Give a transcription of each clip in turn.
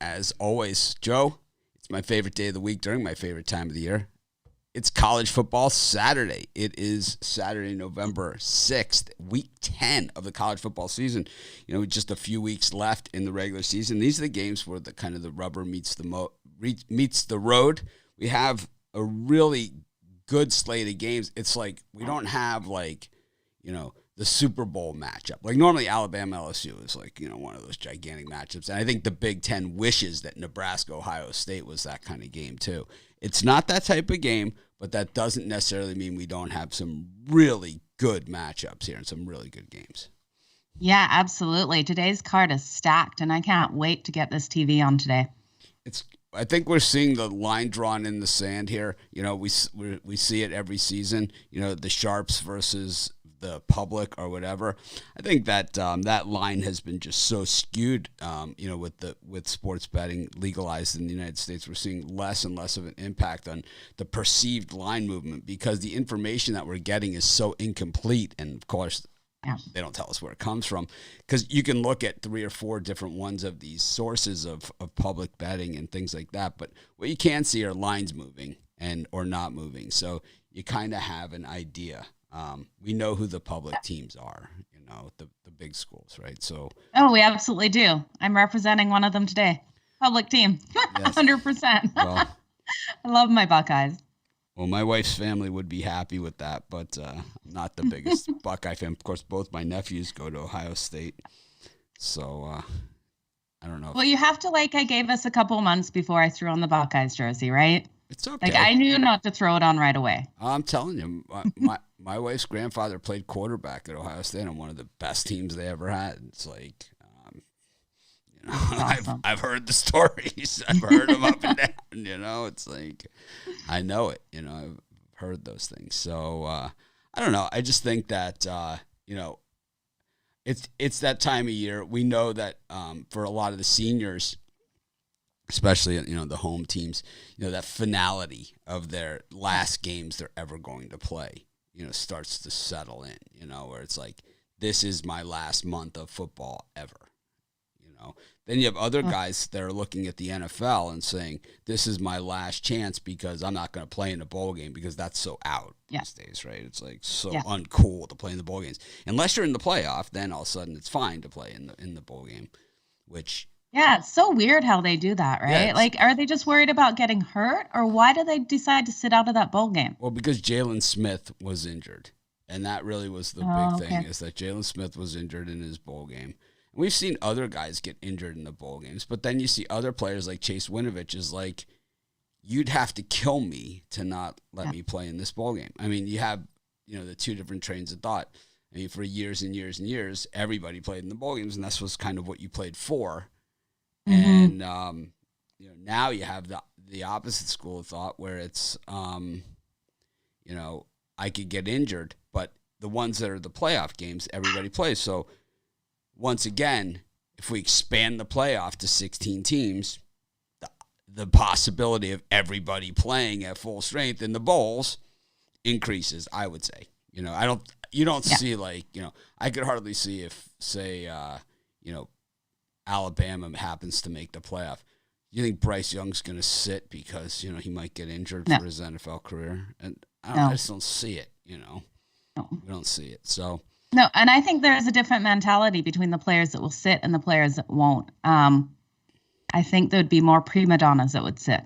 as always, Joe, it's my favorite day of the week during my favorite time of the year. It's college football Saturday. It is Saturday, November 6th, week 10 of the college football season. You know, just a few weeks left in the regular season. These are the games where the kind of the rubber meets the road. We have a really good slate of games. It's like we don't have the Super Bowl matchup. Like normally Alabama LSU is one of those gigantic matchups. And I think the Big Ten wishes that Nebraska Ohio State was that kind of game too. It's not that type of game, but that doesn't necessarily mean we don't have some really good matchups here and some really good games. Yeah, absolutely. Today's card is stacked, and I can't wait to get this TV on today. I think we're seeing the line drawn in the sand here. You know, we see it every season. You know, the sharps versus the public or whatever. I think that that line has been just so skewed. With sports betting legalized in the United States, we're seeing less and less of an impact on the perceived line movement because the information that we're getting is so incomplete. And of course, they don't tell us where it comes from because you can look at 3 or 4 different ones of these sources of public betting and things like that. But what you can see are lines moving or not moving. So you kind of have an idea. We know who the public teams are, the big schools, right? So. Oh, we absolutely do. I'm representing one of them today. Public team. Yes. 100%. Well, I love my Buckeyes. Well, my wife's family would be happy with that, but I'm not the biggest Buckeye fan. Of course, both my nephews go to Ohio State. So, I don't know. Well, you have to, I gave us a couple months before I threw on the Buckeyes jersey, right? It's okay. I knew not to throw it on right away. I'm telling you, my wife's grandfather played quarterback at Ohio State on one of the best teams they ever had. It's awesome. I've heard the stories. I've heard them up and down. It's I know it. I've heard those things. So I don't know. I just think that it's that time of year. We know that for a lot of the seniors, especially the home teams, that finality of their last games they're ever going to play, starts to settle in. Where it's this is my last month of football ever. Then you have other guys that are looking at the NFL and saying, this is my last chance because I'm not going to play in a bowl game because that's so out these days, right? It's uncool to play in the bowl games. Unless you're in the playoff, then all of a sudden it's fine to play in the bowl game, which... Yeah, it's so weird how they do that, right? Yeah, are they just worried about getting hurt, or why do they decide to sit out of that bowl game? Well, because Jalen Smith was injured, and that really was the big thing, is that Jalen Smith was injured in his bowl game. We've seen other guys get injured in the bowl games, but then you see other players like Chase Winovich is you'd have to kill me to not let me play in this bowl game. I mean, you have, the two different trains of thought. I mean, for years and years and years, everybody played in the bowl games, and this was kind of what you played for. Mm-hmm. And, now you have the opposite school of thought where it's, I could get injured, but the ones that are the playoff games, everybody plays. So, once again, if we expand the playoff to 16 teams, the possibility of everybody playing at full strength in the bowls increases, I would say. You don't see I could hardly see if, say, Alabama happens to make the playoff. You think Bryce Young's going to sit because, he might get injured for his NFL career? And I just don't see it, No. We don't see it. So... No, and I think there's a different mentality between the players that will sit and the players that won't. I think there'd be more prima donnas that would sit.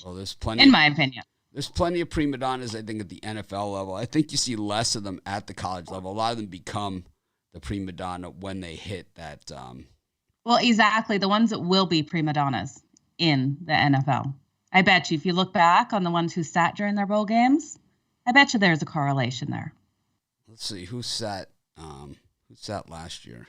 Well, there's plenty. In my opinion. There's plenty of prima donnas, I think, at the NFL level. I think you see less of them at the college level. A lot of them become the prima donna when they hit that. Well, exactly. The ones that will be prima donnas in the NFL. I bet you if you look back on the ones who sat during their bowl games, I bet you there's a correlation there. Let's see, who sat last year?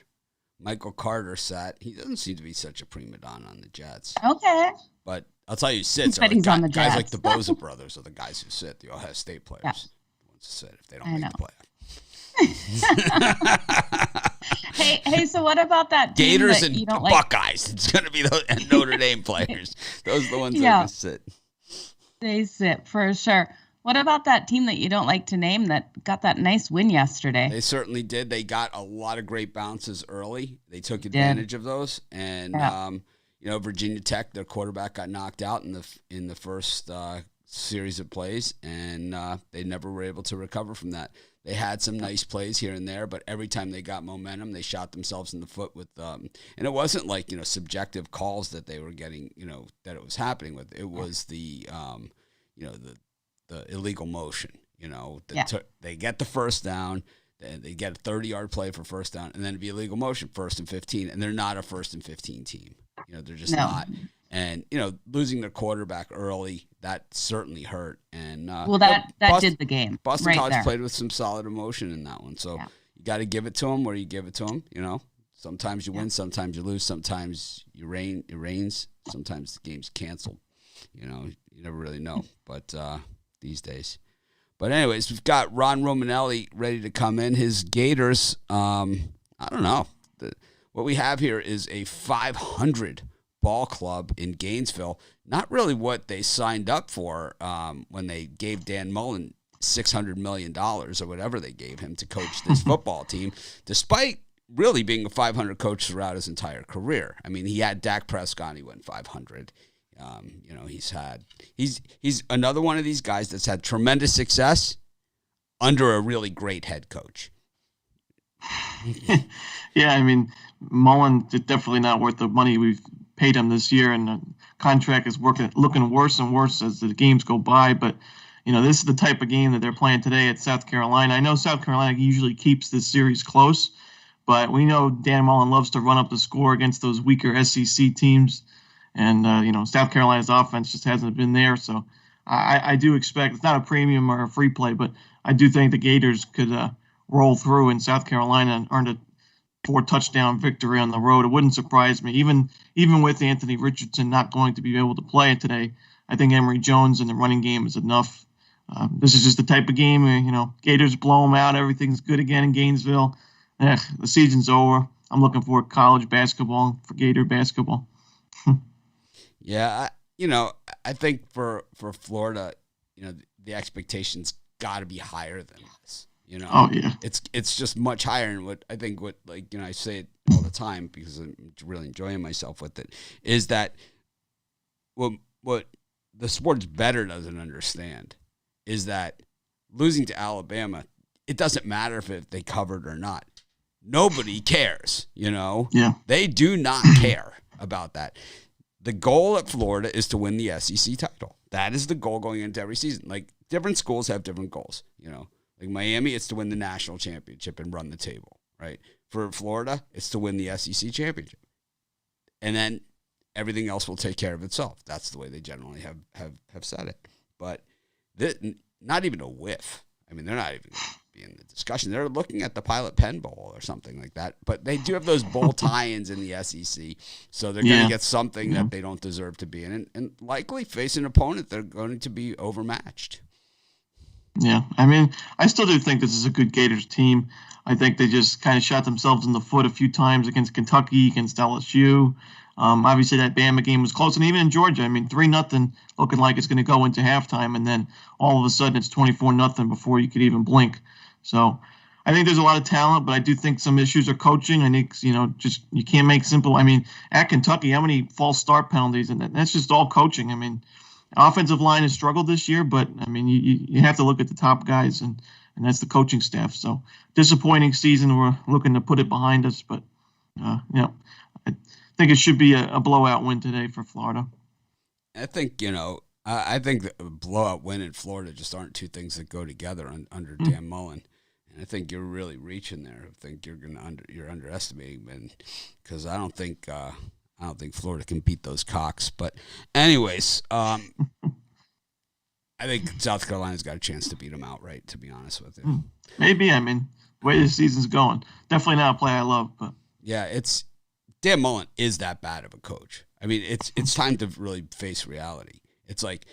Michael Carter sat. He doesn't seem to be such a prima donna on the Jets. Okay. But I'll tell you, sits are guys like the Bosa brothers are the guys who sit, the Ohio State players. Yeah. The ones who sit if they don't make the playoff. hey, so what about that team Gators that and you don't Buckeyes? It's going to be those and Notre Dame players. Those are the ones that sit. They sit for sure. What about that team that you don't like to name that got that nice win yesterday? They certainly did. They got a lot of great bounces early. They took advantage of those. And, Virginia Tech, their quarterback got knocked out in the first series of plays, and they never were able to recover from that. They had some nice plays here and there, but every time they got momentum, they shot themselves in the foot with and it wasn't like, subjective calls that they were getting, that it was happening with. It was the illegal motion, they get the first down, they get a 30-yard play for first down, and then it'd be illegal motion, 1st and 15, and they're not a 1st and 15 team. They're just not. And, losing their quarterback early, that certainly hurt. And that did the game. Boston College played with some solid emotion in that one. So you got to give it to them where you give it to them. Sometimes you win, sometimes you lose, sometimes it rains, sometimes the game's canceled. You never really know. But these days. But anyways, we've got Ron Romanelli ready to come in. His Gators, I don't know. What we have here is a 500 ball club in Gainesville. Not really what they signed up for when they gave Dan Mullen $600 million or whatever they gave him to coach this football team, despite really being a 500 coach throughout his entire career. I mean, he had Dak Prescott, he went 500. He's another one of these guys that's had tremendous success under a really great head coach. Yeah, I mean, Mullen is definitely not worth the money we've paid him this year, and the contract is looking worse and worse as the games go by. But, this is the type of game that they're playing today at South Carolina. I know South Carolina usually keeps this series close, but we know Dan Mullen loves to run up the score against those weaker SEC teams. And, South Carolina's offense just hasn't been there. So I do expect, it's not a premium or a free play, but I do think the Gators could roll through in South Carolina and earn a 4-touchdown victory on the road. It wouldn't surprise me. Even with Anthony Richardson not going to be able to play it today, I think Emory Jones in the running game is enough. This is just the type of game where, Gators blow them out. Everything's good again in Gainesville. The season's over. I'm looking for college basketball, for Gator basketball. Yeah, I think for Florida, the expectations got to be higher than this. Oh yeah, it's just much higher. And I say it all the time because I'm really enjoying myself with it, is that what the sports better doesn't understand is that losing to Alabama, it doesn't matter if they covered or not. Nobody cares. Yeah, they do not care about that. The goal at Florida is to win the SEC title. That is the goal going into every season. Like, different schools have different goals, Like Miami, it's to win the national championship and run the table, right? For Florida, it's to win the SEC championship. And then everything else will take care of itself. That's the way they generally have said it. But not even a whiff. I mean, they're not even in the discussion. They're looking at the Pilot Pen Bowl or something like that. But they do have those bowl tie-ins in the SEC, so they're going to get something that they don't deserve to be in, and likely face an opponent they're going to be overmatched. Yeah, I mean, I still do think this is a good Gators team. I think they just kind of shot themselves in the foot a few times against Kentucky, against LSU. Obviously, that Bama game was close, and even in Georgia, I mean, 3-0 looking like it's going to go into halftime, and then all of a sudden it's 24-0 before you could even blink. So I think there's a lot of talent, but I do think some issues are coaching. I think, just you can't make simple. I mean, at Kentucky, how many false start penalties? And that's just all coaching. I mean, offensive line has struggled this year, but, I mean, you have to look at the top guys, and that's the coaching staff. So disappointing season. We're looking to put it behind us, but, I think it should be a blowout win today for Florida. I think, I think the blowout win in Florida just aren't two things that go together under Dan Mullen. And I think you're really reaching there. I think you're underestimating him, because I don't think Florida can beat those Cocks. But anyways, I think South Carolina's got a chance to beat them outright, to be honest with you. Maybe. I mean, the way the season's going, definitely not a play I love. But yeah, Dan Mullen is that bad of a coach. I mean, it's time to really face reality. It's like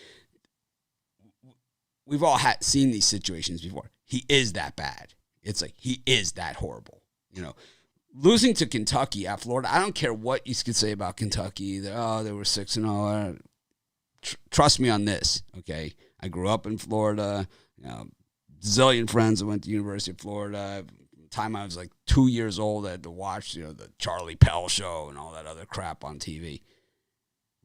we've all seen these situations before. He is that bad. It's like he is that horrible. Losing to Kentucky at Florida, I don't care what you could say about Kentucky. They were 6-0. Trust me on this, okay? I grew up in Florida. Zillion friends that went to the University of Florida. Time I was like 2 years old, I had to watch the Charlie Pell show and all that other crap on TV.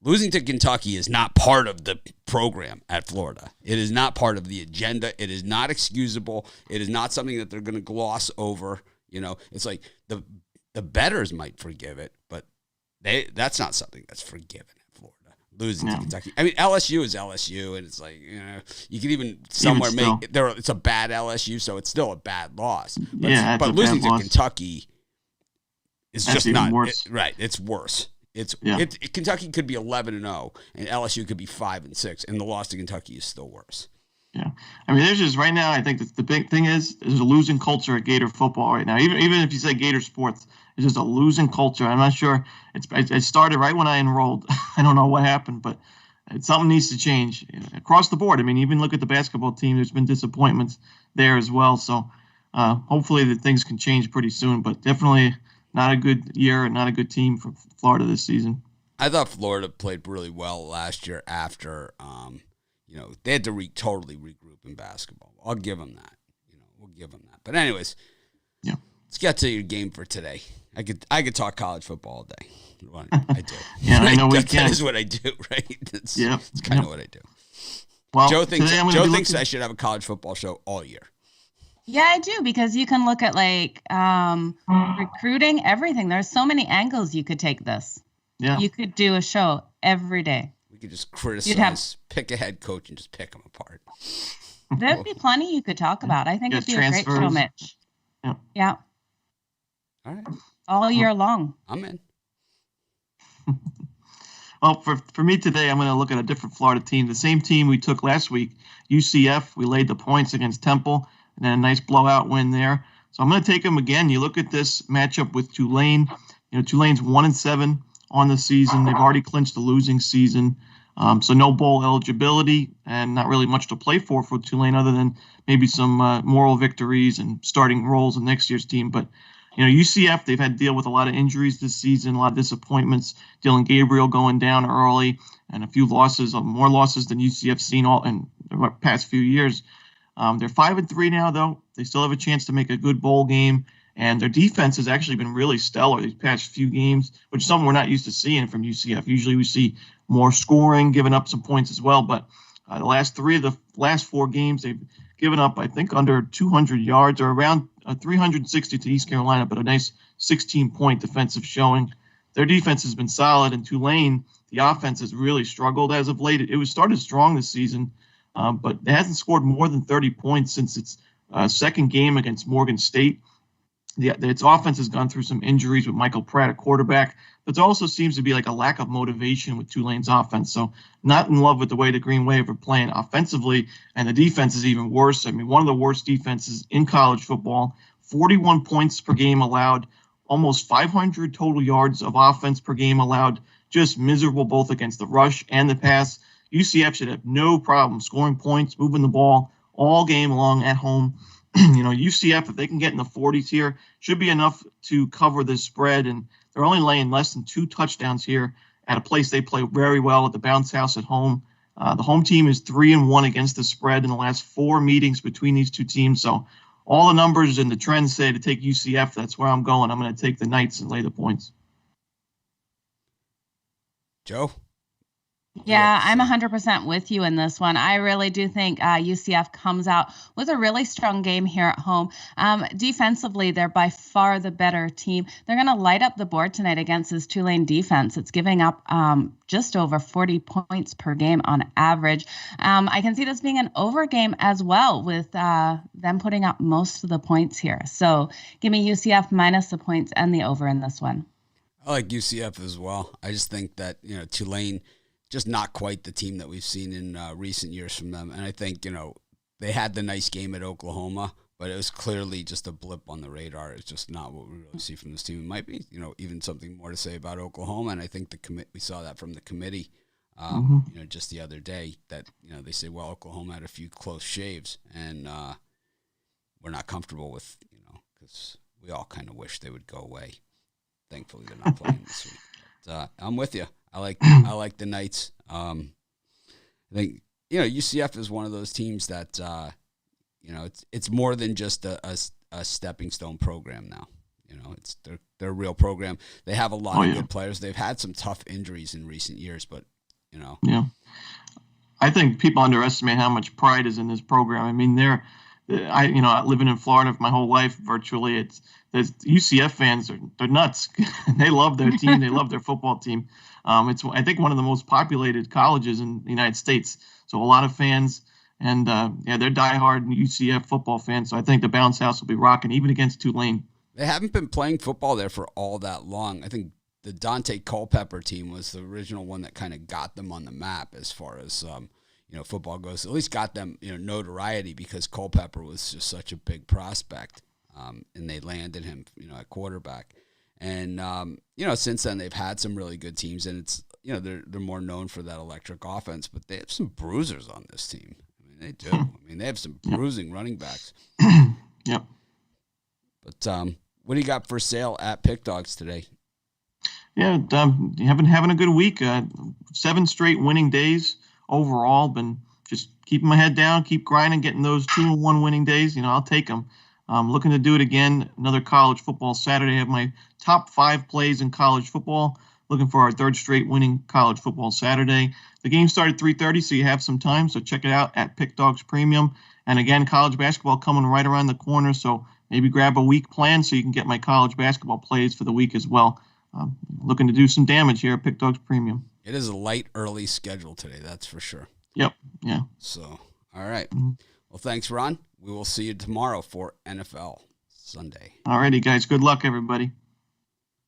Losing to Kentucky is not part of the program at Florida. It is not part of the agenda. It is not excusable. It is not something that they're going to gloss over. It's like the bettors might forgive it, but that's not something that's forgiven at Florida. Losing to Kentucky. I mean, LSU is LSU, and it's like, you can even somewhere make there. It's a bad LSU, so it's still a bad loss. But losing to Kentucky is just not worse. Right. It's worse. Kentucky could be 11-0, and LSU could be 5-6, and the loss to Kentucky is still worse. Yeah, I mean, there's just right now. I think that the big thing is there's a losing culture at Gator football right now. Even if you say Gator sports, it's just a losing culture. I'm not sure. It started right when I enrolled. I don't know what happened, but something needs to change across the board. I mean, even look at the basketball team. There's been disappointments there as well. So hopefully that things can change pretty soon. But definitely not a good year and not a good team for Florida this season. I thought Florida played really well last year after, they had to totally regroup in basketball. I'll give them that. We'll give them that. But anyways, let's get to your game for today. I could talk college football all day. I do. I know we can. That is what I do, right? It's kind of what I do. Well, Joe thinks I should have a college football show all year. Yeah, I do, because you can look at recruiting, everything. There's so many angles you could take this. Yeah. You could do a show every day. We could just criticize, pick a head coach, and just pick them apart. There'd be plenty you could talk about. I think it'd be a great show, Mitch. Yeah. All right. All year long. I'm in. Well, for me today, I'm going to look at a different Florida team. The same team we took last week, UCF. We laid the points against Temple, and then a nice blowout win there. So I'm going to take them again. You look at this matchup with Tulane. Tulane's 1-7 on the season. They've already clinched the losing season. So no bowl eligibility and not really much to play for Tulane other than maybe some moral victories and starting roles in next year's team. But, UCF, they've had to deal with a lot of injuries this season, a lot of disappointments. Dylan Gabriel going down early and a few losses, more losses than UCF's seen all in the past few years. They're 5-3 now, though. They still have a chance to make a good bowl game. And their defense has actually been really stellar these past few games, which is something we're not used to seeing from UCF. Usually we see more scoring, giving up some points as well. But the last 3 of the last 4 games, they've given up, I think, under 200 yards or around 360 to East Carolina, but a nice 16-point defensive showing. Their defense has been solid. And Tulane, the offense has really struggled as of late. It was started strong this season, but it hasn't scored more than 30 points since its second game against Morgan State. Its offense has gone through some injuries with Michael Pratt at quarterback, but there also seems to be like a lack of motivation with Tulane's offense. So not in love with the way the Green Wave are playing offensively, and the defense is even worse. I mean, one of the worst defenses in college football, 41 points per game allowed, almost 500 total yards of offense per game allowed, just miserable both against the rush and the pass. UCF should have no problem scoring points, moving the ball all game long at home. UCF, if they can get in the 40s here, should be enough to cover this spread. And they're only laying less than 2 touchdowns here at a place they play very well at the Bounce House at home. The home team is 3-1 against the spread in the last 4 meetings between these two teams. So all the numbers and the trends say to take UCF. That's where I'm going. I'm going to take the Knights and lay the points. Joe? Yeah, I'm 100% with you in this one. I really do think UCF comes out with a really strong game here at home. Defensively, they're by far the better team. They're going to light up the board tonight against this Tulane defense. It's giving up just over 40 points per game on average. I can see this being an over game as well with them putting up most of the points here. So give me UCF minus the points and the over in this one. I like UCF as well. I just think that, Tulane – just not quite the team that we've seen in recent years from them. And I think, they had the nice game at Oklahoma, but it was clearly just a blip on the radar. It's just not what we really see from this team. It might be, even something more to say about Oklahoma. And I think we saw that from the committee, just the other day that, they say, well, Oklahoma had a few close shaves and we're not comfortable with, because we all kind of wish they would go away. Thankfully, they're not playing this week. But, I'm with you. I like the Knights. I think UCF is one of those teams that it's more than just a stepping stone program now. It's they're a real program. They have a lot of good players. They've had some tough injuries in recent years, but Yeah, I think people underestimate how much pride is in this program. I mean, living in Florida for my whole life virtually. There's UCF fans they're nuts. They love their team. They love their football team. It's I think one of the most populated colleges in the United States. So a lot of fans, and they're diehard UCF football fans. So I think the Bounce House will be rocking even against Tulane. They haven't been playing football there for all that long. I think the Dante Culpepper team was the original one that kind of got them on the map as far as football goes. At least got them notoriety because Culpepper was just such a big prospect, and they landed him at quarterback. And since then they've had some really good teams, and it's they're more known for that electric offense, but they have some bruisers on this team. I mean, they do. I mean, they have some bruising running backs. Yep. But what do you got for sale at PickDawgz today? Yeah, I've been having a good week. 7 straight winning days overall. Been just keeping my head down, keep grinding, getting those 2-1 winning days. I'll take them. I'm looking to do it again. Another college football Saturday. I have my top 5 plays in college football. Looking for our 3rd straight winning college football Saturday. The game started 3:30, so you have some time. So check it out at PickDawgz Premium. And again, college basketball coming right around the corner. So maybe grab a week plan so you can get my college basketball plays for the week as well. Looking to do some damage here at PickDawgz Premium. It is a light early schedule today, that's for sure. Yep. Yeah. So, all right. Well, thanks, Ron. We will see you tomorrow for NFL Sunday. All righty, guys. Good luck, everybody.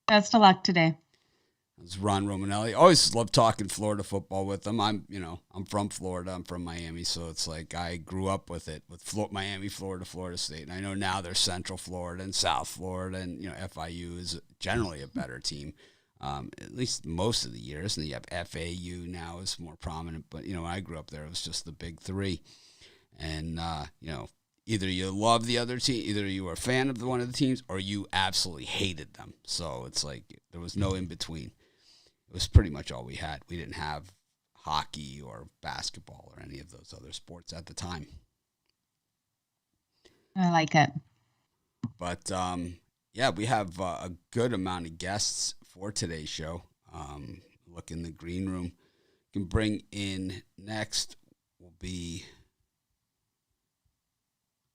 Best of luck today. It's Ron Romanelli. Always love talking Florida football with them. I'm from Florida. I'm from Miami, so it's like I grew up with it, with Miami, Florida, Florida State. And I know now there's Central Florida and South Florida, and FIU is generally a better team, at least most of the years. And you have FAU now is more prominent, but when I grew up there, it was just the big 3. And either you love the other team, either you were a fan of one of the teams, or you absolutely hated them. So it's like there was no in between. It was pretty much all we had. We didn't have hockey or basketball or any of those other sports at the time. I like it. But, we have a good amount of guests for today's show. Look in the green room. Can bring in next will be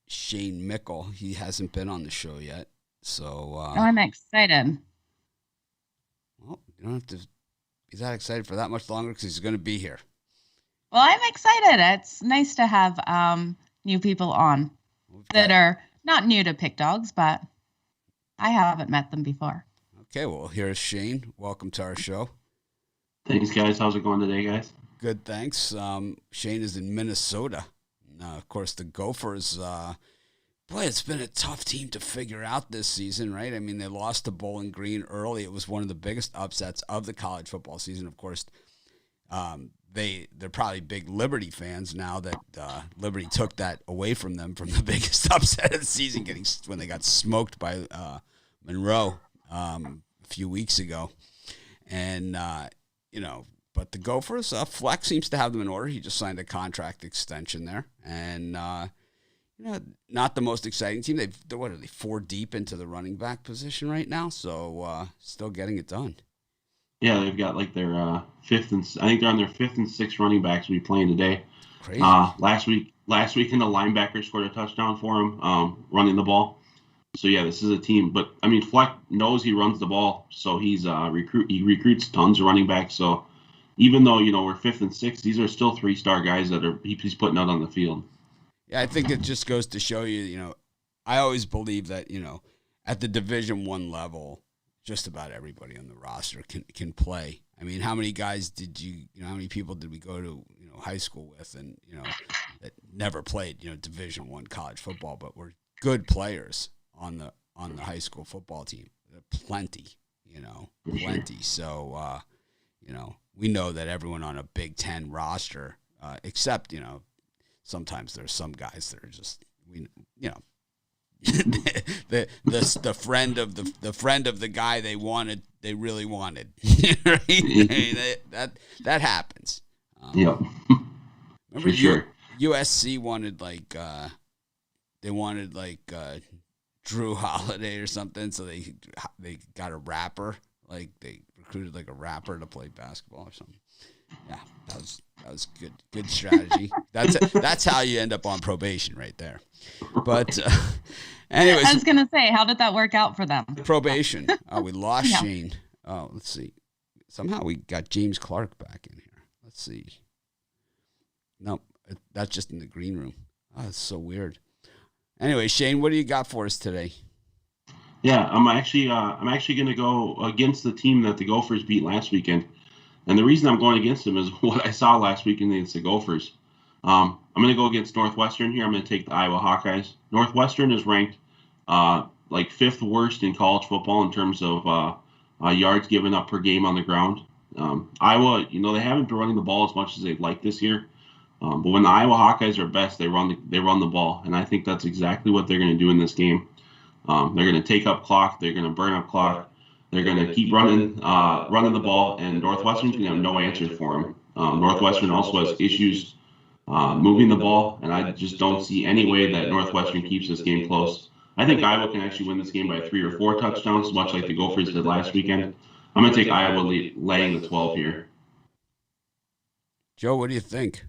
Shane Mickle. He hasn't been on the show yet. So I'm excited. Well, you don't have to be that excited for that much longer because he's going to be here. Well, I'm excited. It's nice to have new people on that are not new to PickDawgz, but I haven't met them before. Okay, well, here's Shane. Welcome to our show. Thanks, guys. How's it going today, guys? Good, thanks. Shane is in Minnesota. Of course, the Gophers, it's been a tough team to figure out this season, right? I mean, they lost to Bowling Green early. It was one of the biggest upsets of the college football season. Of course, they're probably big Liberty fans now that Liberty took that away from them from the biggest upset of the season, when they got smoked by Monroe a few weeks ago. And, but the Gophers, Fleck seems to have them in order. He just signed a contract extension there. And, not the most exciting team. They're 4 deep into the running back position right now. So still getting it done. Yeah, they've got like their I think they're on their 5th and 6th running backs we'll be playing today. Crazy. Last week in the linebacker scored a touchdown for him, running the ball. So yeah, this is a team. But I mean, Fleck knows he runs the ball, so he recruits tons of running backs. So even though we're 5th and 6th, these are still 3-star guys that he's putting out on the field. Yeah, I think it just goes to show you, I always believe that, at the Division I level, just about everybody on the roster can play. I mean, how many guys how many people did we go to, high school with and, that never played, Division I college football, but were good players on the high school football team? Plenty, plenty. So, we know that everyone on a Big Ten roster, except, sometimes there's some guys that are just the friend of the friend of the guy they really wanted. Right? I mean, that happens. Yep. Remember, for sure. USC wanted Drew Holiday or something. So they got a rapper, like they recruited like a rapper to play basketball or something. Yeah, that was good strategy. That's how you end up on probation right there. But anyways, I was gonna say, how did that work out for them? Probation. Oh, we lost Shane. Oh, let's see. Somehow we got James Clark back in here. Let's see. No, that's just in the green room. Oh, that's so weird. Anyway, Shane, what do you got for us today? Yeah, I'm actually going to go against the team that the Gophers beat last weekend, and the reason I'm going against them is what I saw last weekend against the Gophers. I'm going to go against Northwestern here. I'm going to take the Iowa Hawkeyes. Northwestern is ranked like 5th worst in college football in terms of yards given up per game on the ground. Iowa, they haven't been running the ball as much as they'd like this year. But when the Iowa Hawkeyes are best, they run the ball, and I think that's exactly what they're going to do in this game. They're going to take up clock. They're going to burn up clock. They're going to keep running the ball, and Northwestern's going to have no answers for them. Northwestern also has issues moving the ball, and I just don't see any way that Northwestern keeps this game close. I think Iowa can actually win this game by 3 or 4 touchdowns, much like the Gophers did last weekend. I'm going to take Iowa laying the 12 here. Joe, what do you think?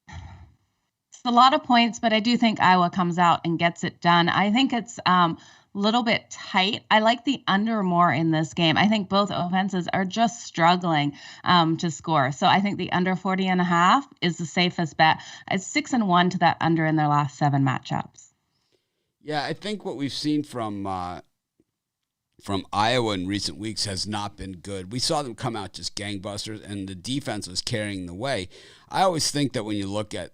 It's a lot of points, but I do think Iowa comes out and gets it done. I think it's a little bit tight. I like the under more in this game. I think both offenses are just struggling to score. So I think the under 40.5 is the safest bet. It's 6-1 to that under in their last 7 matchups. Yeah, I think what we've seen from Iowa in recent weeks has not been good. We saw them come out just gangbusters, and the defense was carrying the way. I always think that when you look at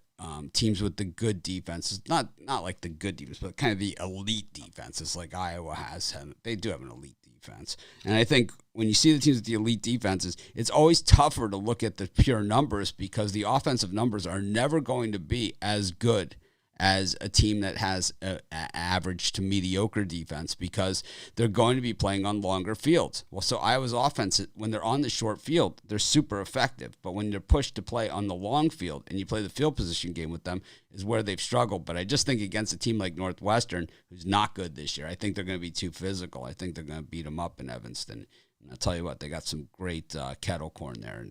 teams with the good defenses, not like the good defense, but kind of the elite defenses like Iowa has, they do have an elite defense. And I think when you see the teams with the elite defenses, it's always tougher to look at the pure numbers because the offensive numbers are never going to be as good as a team that has an average to mediocre defense because they're going to be playing on longer fields. Well, so Iowa's offense, when they're on the short field, they're super effective. But when they're pushed to play on the long field and you play the field position game with them is where they've struggled. But I just think against a team like Northwestern, who's not good this year, I think they're going to be too physical. I think they're going to beat them up in Evanston. And I'll tell you what, they got some great kettle corn there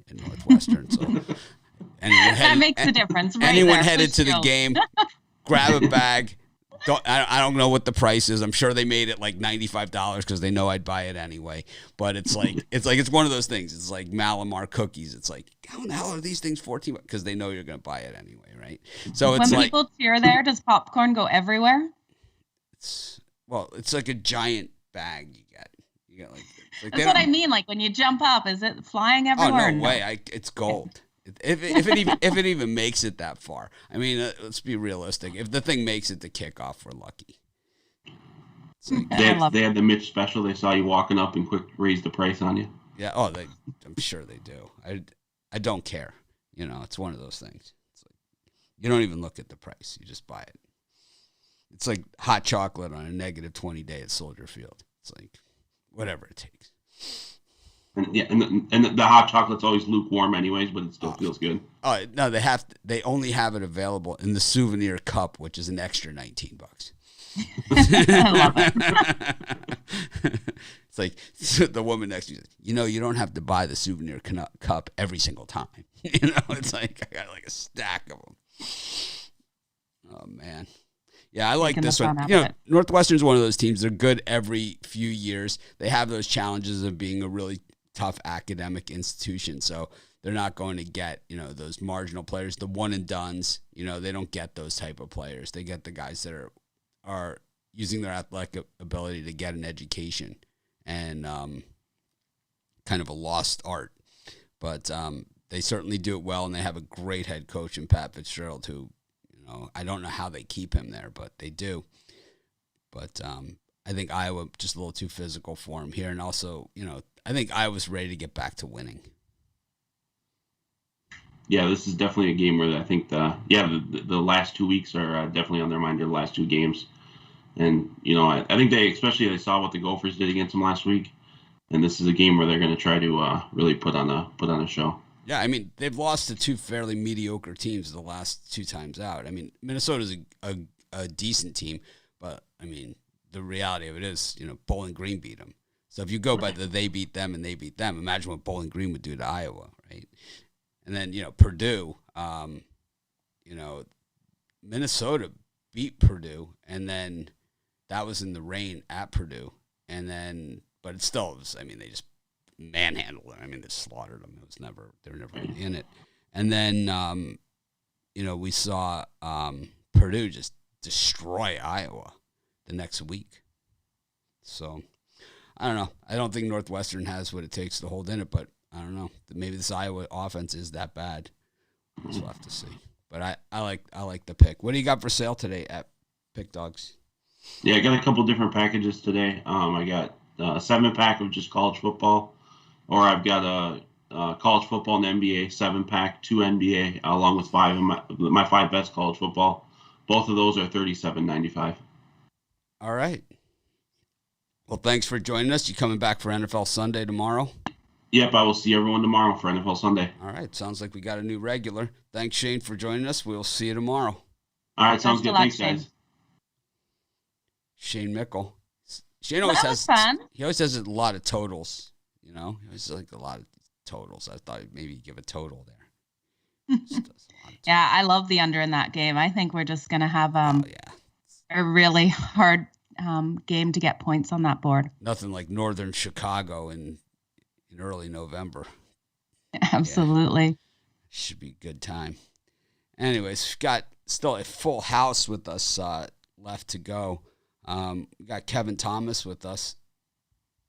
in Northwestern. So that makes a difference. Right anyone there, headed to the game, grab a bag. I don't know what the price is. I'm sure they made it like $95 because they know I'd buy it anyway. But it's one of those things. It's like Malamar cookies. It's like, how in the hell are these things $14? Because they know you're going to buy it anyway, right? So it's when people cheer there, does popcorn go everywhere? It's like a giant bag you get. You get that's what I mean. Like when you jump up, is it flying everywhere? Oh no way! It's gold. If it even makes it that far. I mean, let's be realistic. If the thing makes it to kickoff, we're lucky. Like, they had the Mitch special. They saw you walking up and quick raise the price on you. Yeah. Oh, I'm sure they do. I don't care. It's one of those things. It's like you don't even look at the price. You just buy it. It's like hot chocolate on a -20 day at Soldier Field. It's like whatever it takes. And the hot chocolate's always lukewarm anyways, but it still feels good. Oh no, they only have it available in the souvenir cup, which is an extra $19. I love it. It's like the woman next to you, you don't have to buy the souvenir cup every single time. It's like I got like a stack of them. Oh man. Yeah, I like this one. Northwestern's one of those teams. They're good every few years. They have those challenges of being a really tough academic institution. So they're not going to get, those marginal players, the one and dones. They don't get those type of players. They get the guys that are using their athletic ability to get an education and kind of a lost art. But they certainly do it well, and they have a great head coach in Pat Fitzgerald who, I don't know how they keep him there, but they do. But I think Iowa just a little too physical for him here. And also, I think Iowa's ready to get back to winning. Yeah, this is definitely a game where I think the last 2 weeks are definitely on their mind, their last 2 games. And, I think they saw what the Gophers did against them last week. And this is a game where they're going to try to really put on a show. Yeah, I mean, they've lost to 2 fairly mediocre teams the last 2 times out. I mean, Minnesota's a decent team, but I mean, the reality of it is, Bowling Green beat them. So if you go by they beat them and they beat them, imagine what Bowling Green would do to Iowa, right? And then, Purdue, Minnesota beat Purdue, and then that was in the rain at Purdue. And then, but it still was, they just manhandled them. They slaughtered them. They were never in it. And then, we saw Purdue just destroy Iowa the next week. So, I don't know. I don't think Northwestern has what it takes to hold in it, but I don't know. Maybe this Iowa offense is that bad. We'll have to see. But I like the pick. What do you got for sale today at PickDawgz? Yeah, I got a couple different packages today. I got a 7-pack of just college football, or I've got a college football and NBA 7-pack, 2 NBA, along with 5 of my 5 best college football. Both of those are $37.95. All right. Well, thanks for joining us. You coming back for NFL Sunday tomorrow? Yep, I will see everyone tomorrow for NFL Sunday. All right. Sounds like we got a new regular. Thanks, Shane, for joining us. We'll see you tomorrow. All right, sounds good. Thanks, guys. Shane Mickle. Shane always fun. He always has a lot of totals. He always like a lot of totals. I thought maybe give a total there. Yeah, I love the under in that game. I think we're just gonna have a really hard game to get points on that board. Nothing like Northern Chicago in early November. Absolutely. Yeah. Should be a good time. Anyways, we've got still a full house with us left to go. We got Kevin Thomas with us,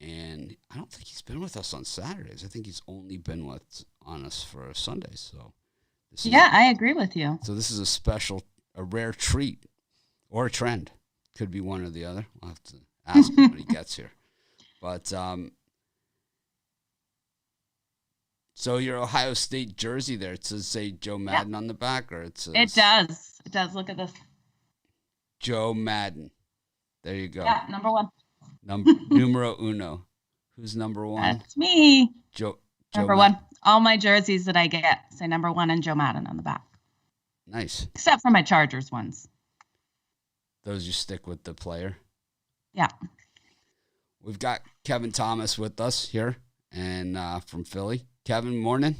and I don't think he's been with us on Saturdays. I think he's only been on us for Sundays. So I agree with you. So this is a rare treat or a trend. Could be one or the other. We'll have to ask him when he gets here. But so your Ohio State jersey there, it says say Joe Madden on the back, or it says it does. It does. Look at this. Joe Madden. There you go. Yeah, number 1. Numero uno. Who's number 1? That's me. Joe Number 1. All my jerseys that I get say number 1 and Joe Madden on the back. Nice. Except for my Chargers ones. Those you stick with the player. Yeah. We've got Kevin Thomas with us here, and from Philly. Kevin, morning.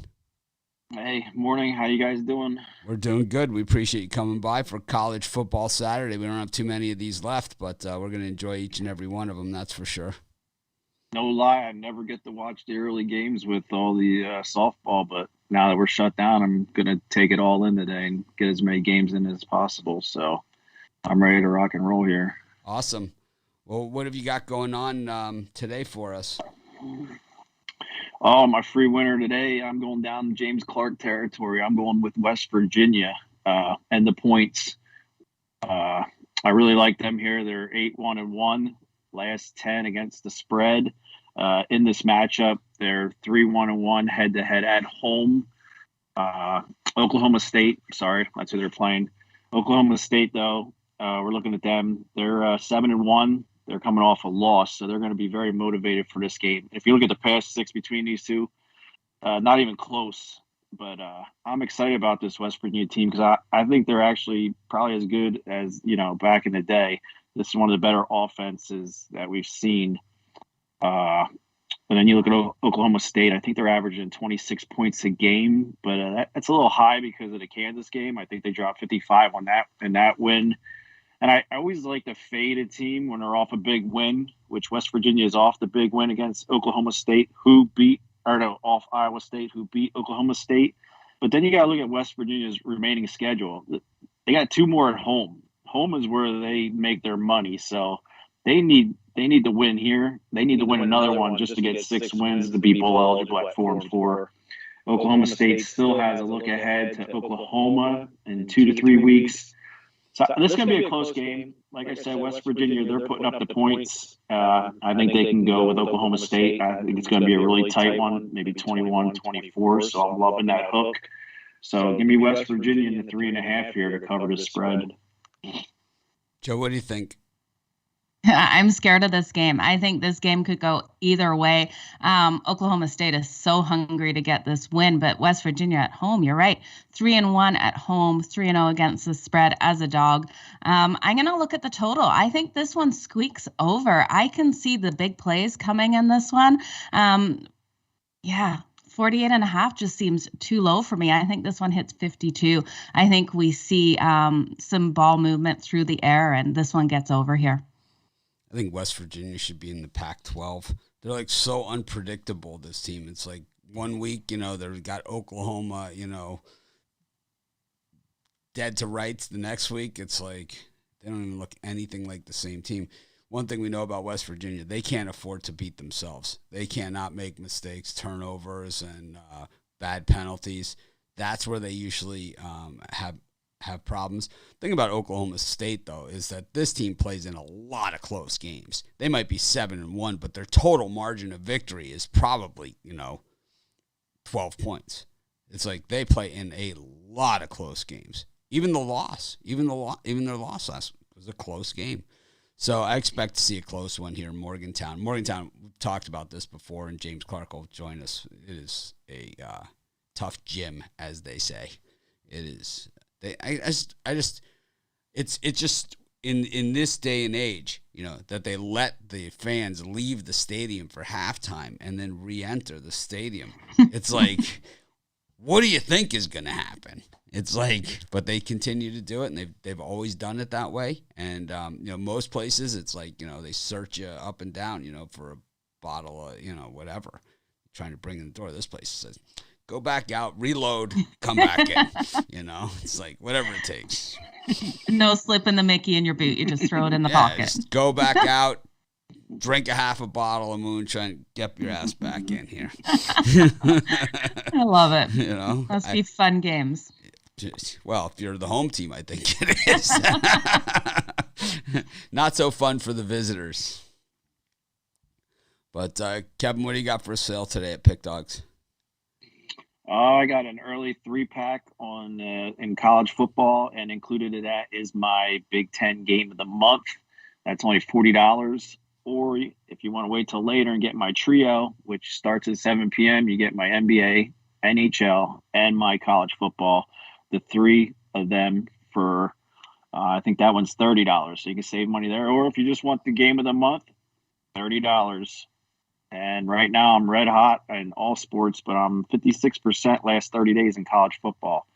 Hey, morning. How you guys doing? We're doing good. We appreciate you coming by for College Football Saturday. We don't have too many of these left, but we're going to enjoy each and every one of them, that's for sure. No lie, I never get to watch the early games with all the softball, but now that we're shut down, I'm going to take it all in today and get as many games in as possible. So I'm ready to rock and roll here. Awesome. Well, what have you got going on today for us? Oh, my free winner today, I'm going down James Clark territory. I'm going with West Virginia and the points. I really like them here. They're 8-1-1, last 10 against the spread. In this matchup, they're 3-1-1 head-to-head at home. Oklahoma State, sorry, that's who they're playing. Oklahoma State, though, we're looking at them. They're 7-1. They're coming off a loss, so they're going to be very motivated for this game. If you look at the past 6 between these two, not even close. But I'm excited about this West Virginia team because I think they're actually probably as good as, back in the day. This is one of the better offenses that we've seen. And then you look at Oklahoma State. I think they're averaging 26 points a game, but that's a little high because of the Kansas game. I think they dropped 55 on that win. And I always like to fade a team when they're off a big win, which West Virginia is off the big win against Oklahoma State, off Iowa State, who beat Oklahoma State. But then you got to look at West Virginia's remaining schedule. They got 2 more at home. Home is where they make their money, so they need to win here. They need to win another one just to get 6 wins to be bowl eligible at 4-4. Oklahoma State still has a look ahead to Oklahoma in 2 to 3 weeks. So this is going to be a close game. Like I said, West Virginia, they're putting up the points. I think they can go with Oklahoma State. I think it's going to be a really tight one, maybe 21-24. So I'm loving that hook. So give me West Virginia in the 3.5 here to cover the spread. Joe, what do you think? I'm scared of this game. I think this game could go either way. Oklahoma State is so hungry to get this win, but West Virginia at home, you're right. 3-1 at home, 3-0 against the spread as a dog. I'm going to look at the total. I think this one squeaks over. I can see the big plays coming in this one. 48.5 just seems too low for me. I think this one hits 52. I think we see some ball movement through the air, and this one gets over here. I think West Virginia should be in the Pac-12. They're like so unpredictable, this team. It's like one week, they've got Oklahoma, dead to rights. The next week, it's like they don't even look anything like the same team. One thing we know about West Virginia, they can't afford to beat themselves. They cannot make mistakes, turnovers, and bad penalties. That's where they usually have problems. The thing about Oklahoma State, though, is that this team plays in a lot of close games. They might be 7-1, but their total margin of victory is probably, 12 points. It's like they play in a lot of close games. Even their loss last was a close game. So I expect to see a close one here in Morgantown. Morgantown, we've talked about this before, and James Clark will join us. It is a tough gym, as they say. It is. It's just in this day and age, that they let the fans leave the stadium for halftime and then re-enter the stadium. It's like, what do you think is going to happen? It's like, but they continue to do it, and they've always done it that way. And most places, it's like, they search you up and down, for a bottle of, whatever, trying to bring in the door. This place says, go back out, reload, come back in. It's like whatever it takes. No slipping the Mickey in your boot. You just throw it in the pocket. Just go back out, drink a half a bottle of moonshine, get your ass back in here. I love it. Must be fun games. Well, if you're the home team, I think it is. Not so fun for the visitors. But Kevin, what do you got for sale today at PickDawgz? I got an early 3-pack on in college football, and included in that is my Big Ten game of the month. That's only $40. Or if you want to wait till later and get my trio, which starts at 7 p.m., you get my NBA, NHL, and my college football. The 3 of them for, I think that one's $30. So you can save money there. Or if you just want the game of the month, $30. And right now I'm red hot in all sports, but I'm 56% last 30 days in college football.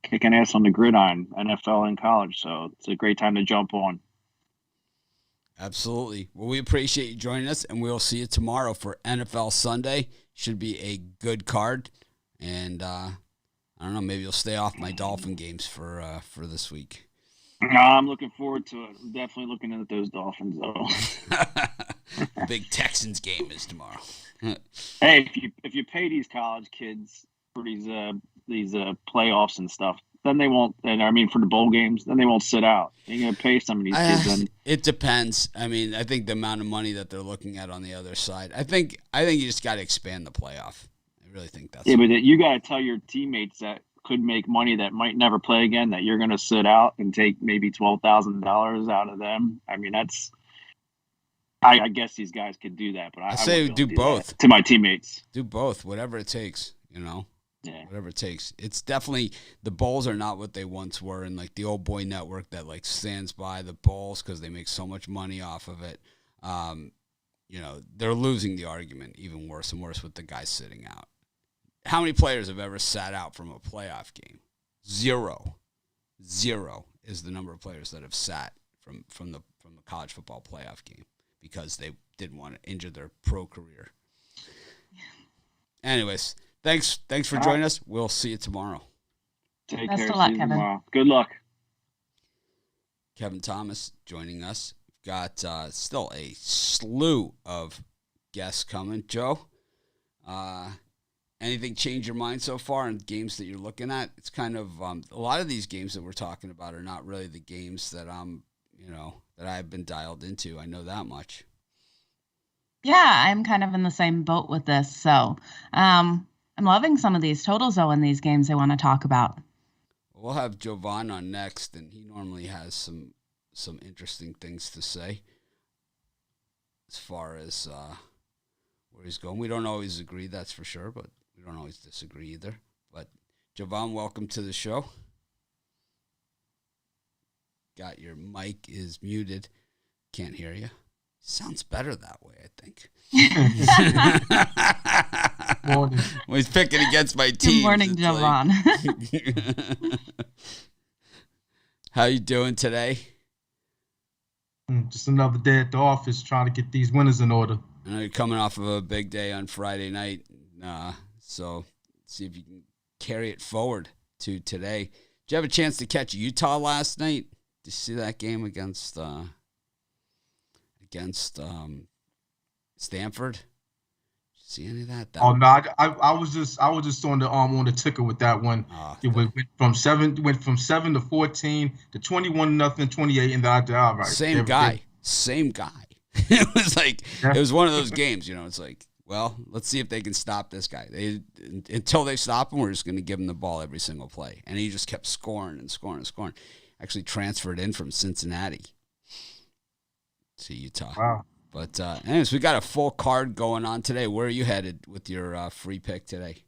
Kicking ass on the gridiron, NFL and college. So it's a great time to jump on. Absolutely. Well, we appreciate you joining us, and we'll see you tomorrow for NFL Sunday. Should be a good card. And I don't know, maybe you'll stay off my Dolphin games for this week. No, I'm looking forward to it. I'm definitely looking at those Dolphins, though. The big Texans game is tomorrow. Hey, if you pay these college kids for these playoffs and stuff, then they won't. And I mean, for the bowl games, then they won't sit out. You're gonna pay some of these kids. Then it depends. I mean, I think the amount of money that they're looking at on the other side. I think you just got to expand the playoff. I really think that's. Yeah, but you got to tell your teammates that could make money that might never play again that you're going to sit out and take maybe $12,000 out of them. I mean, that's. I guess these guys could do that, but I say do both to my teammates. Do both, whatever it takes. Yeah. Whatever it takes. It's definitely, the bowls are not what they once were, and like the old boy network that like stands by the bowls because they make so much money off of it. They're losing the argument even worse and worse with the guys sitting out. How many players have ever sat out from a playoff game? Zero is the number of players that have sat from the college football playoff game because they didn't want to injure their pro career. Anyways, thanks for joining us. We'll see you tomorrow. Take Best care. of luck, See you Kevin. tomorrow. Good luck. Kevin Thomas joining us. We've got still a slew of guests coming. Joe, anything change your mind so far in games that you're looking at? It's kind of a lot of these games that we're talking about are not really the games that that I've been dialed into. I know that much. Yeah, I'm kind of in the same boat with this. So I'm loving some of these totals, though, in these games I want to talk about. We'll have Jovan on next, and he normally has some interesting things to say as far as where he's going. We don't always agree, that's for sure, but we don't always disagree either. But Jovan, welcome to the show. Got your mic is muted. Can't hear you. Sounds better that way, I think. Morning. When he's picking against my team. Good morning, Jovan. Like... How you doing today? Just another day at the office trying to get these winners in order. I know you're coming off of a big day on Friday night, so see if you can carry it forward to today. Did you have a chance to catch Utah last night? Did you see that game against Stanford? See any of that? Oh no, I was just on the ticker with that one. It went from 7 to 14 to 21-0, 28, and all right. Same guy. It was like It was one of those games, It's like, well, let's see if they can stop this guy. Until they stop him, we're just going to give him the ball every single play, and he just kept scoring and scoring and scoring. Actually transferred in from Cincinnati to Utah. Wow. But anyways, we got a full card going on today. Where are you headed with your free pick today?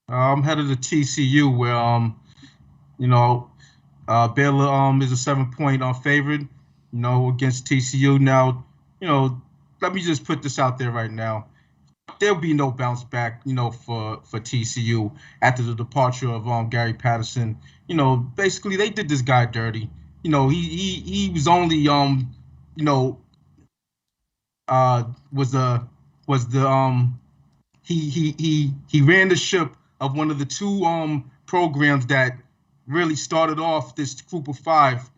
I'm headed to TCU where Bitler is a 7-point favorite, against TCU. Now, let me just put this out there right now. There'll be no bounce back, for TCU after the departure of Gary Patterson. Basically they did this guy dirty. He was only he ran the ship of one of the two programs that really started off this group of five,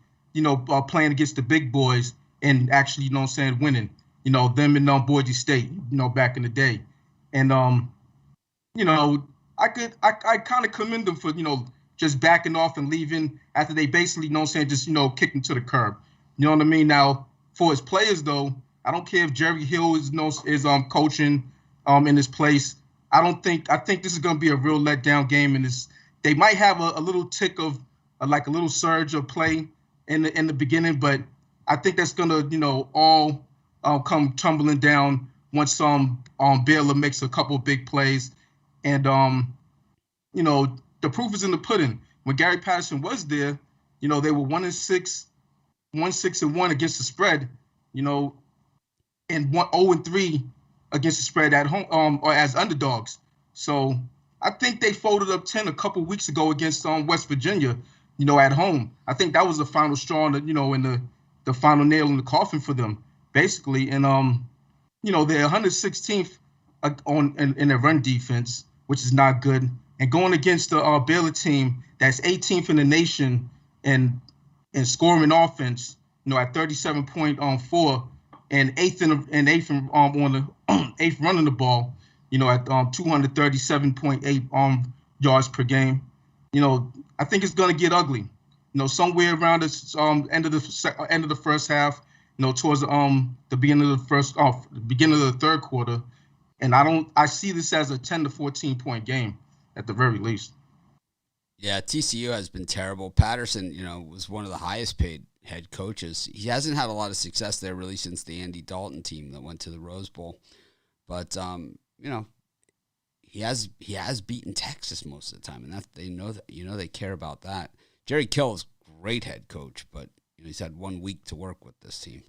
playing against the big boys and actually, winning. Them and Boise State, back in the day. And I kind of commend them for, just backing off and leaving after they basically, just, kicked him to the curb. You know what I mean? Now, for his players, though, I don't care if Jerry Hill is coaching in his place. I think this is going to be a real letdown game, and they might have a little tick of like a little surge of play in the beginning, but I think that's going to all come tumbling down once Baylor makes a couple of big plays, and the proof is in the pudding. When Gary Patterson was there, they were 1-6, 1-6-1 against the spread, and 0-3 against the spread at home or as underdogs. So I think they folded up 10 a couple weeks ago against West Virginia, at home. I think that was the final straw, in the final nail in the coffin for them, basically. And they're 116th in their run defense, which is not good. And going against the Baylor team that's 18th in the nation in scoring offense, at 37.4 and eighth on the eighth running the ball, at 237.8 yards per game. I think it's going to get ugly. Somewhere around the end of the first half, towards the beginning of the third quarter, and I see this as a 10 to 14 point game at the very least. Yeah, TCU has been terrible. Patterson, was one of the highest paid head coaches. He hasn't had a lot of success there really since the Andy Dalton team that went to the Rose Bowl. But he has beaten Texas most of the time, and that they know that they care about that. Jerry Kill is great head coach, but he's had 1 week to work with this team.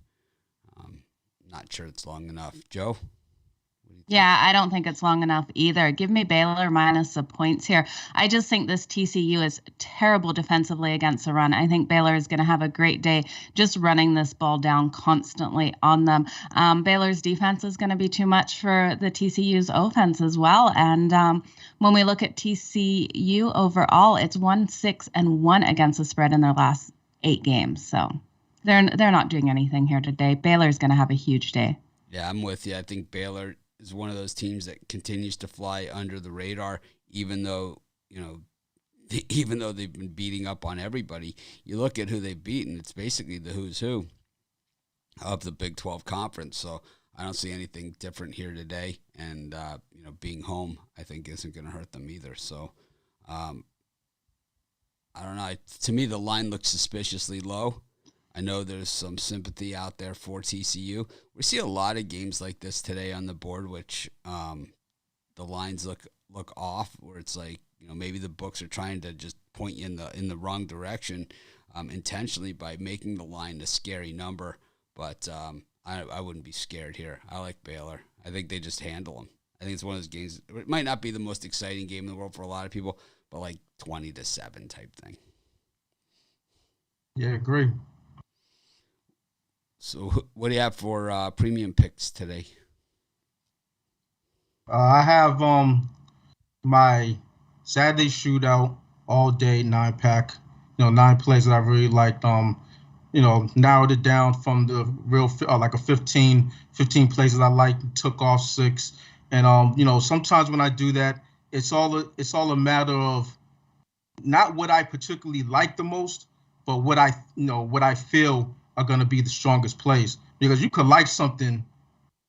Not sure it's long enough. Joe? Yeah, I don't think it's long enough either. Give me Baylor minus the points here. I just think this TCU is terrible defensively against the run. I think Baylor is going to have a great day just running this ball down constantly on them. Baylor's defense is going to be too much for the TCU's offense as well. And when we look at TCU overall, it's 1-6-1 against the spread in their last 8 games. So they're not doing anything here today. Baylor's going to have a huge day. Yeah, I'm with you. I think Baylor is one of those teams that continues to fly under the radar, even though they've been beating up on everybody. You look at who they've beaten; it's basically the who's who of the Big 12 conference. So I don't see anything different here today. And being home, I think, isn't going to hurt them either. So I don't know. To me, the line looks suspiciously low. I know there's some sympathy out there for TCU. We see a lot of games like this today on the board, which the lines look off, where it's like, maybe the books are trying to just point you in the wrong direction intentionally by making the line a scary number. But I wouldn't be scared here. I like Baylor. I think they just handle them. I think it's one of those games. It might not be the most exciting game in the world for a lot of people, but like 20-7 type thing. Yeah, agree. So what do you have for premium picks today? I have my Saturday shootout all day 9-pack. 9 plays that I really liked. Narrowed it down from the real like a 15 plays that I liked. Took off 6, and sometimes when I do that, it's all a matter of not what I particularly like the most, but what I feel are going to be the strongest plays. Because you could like something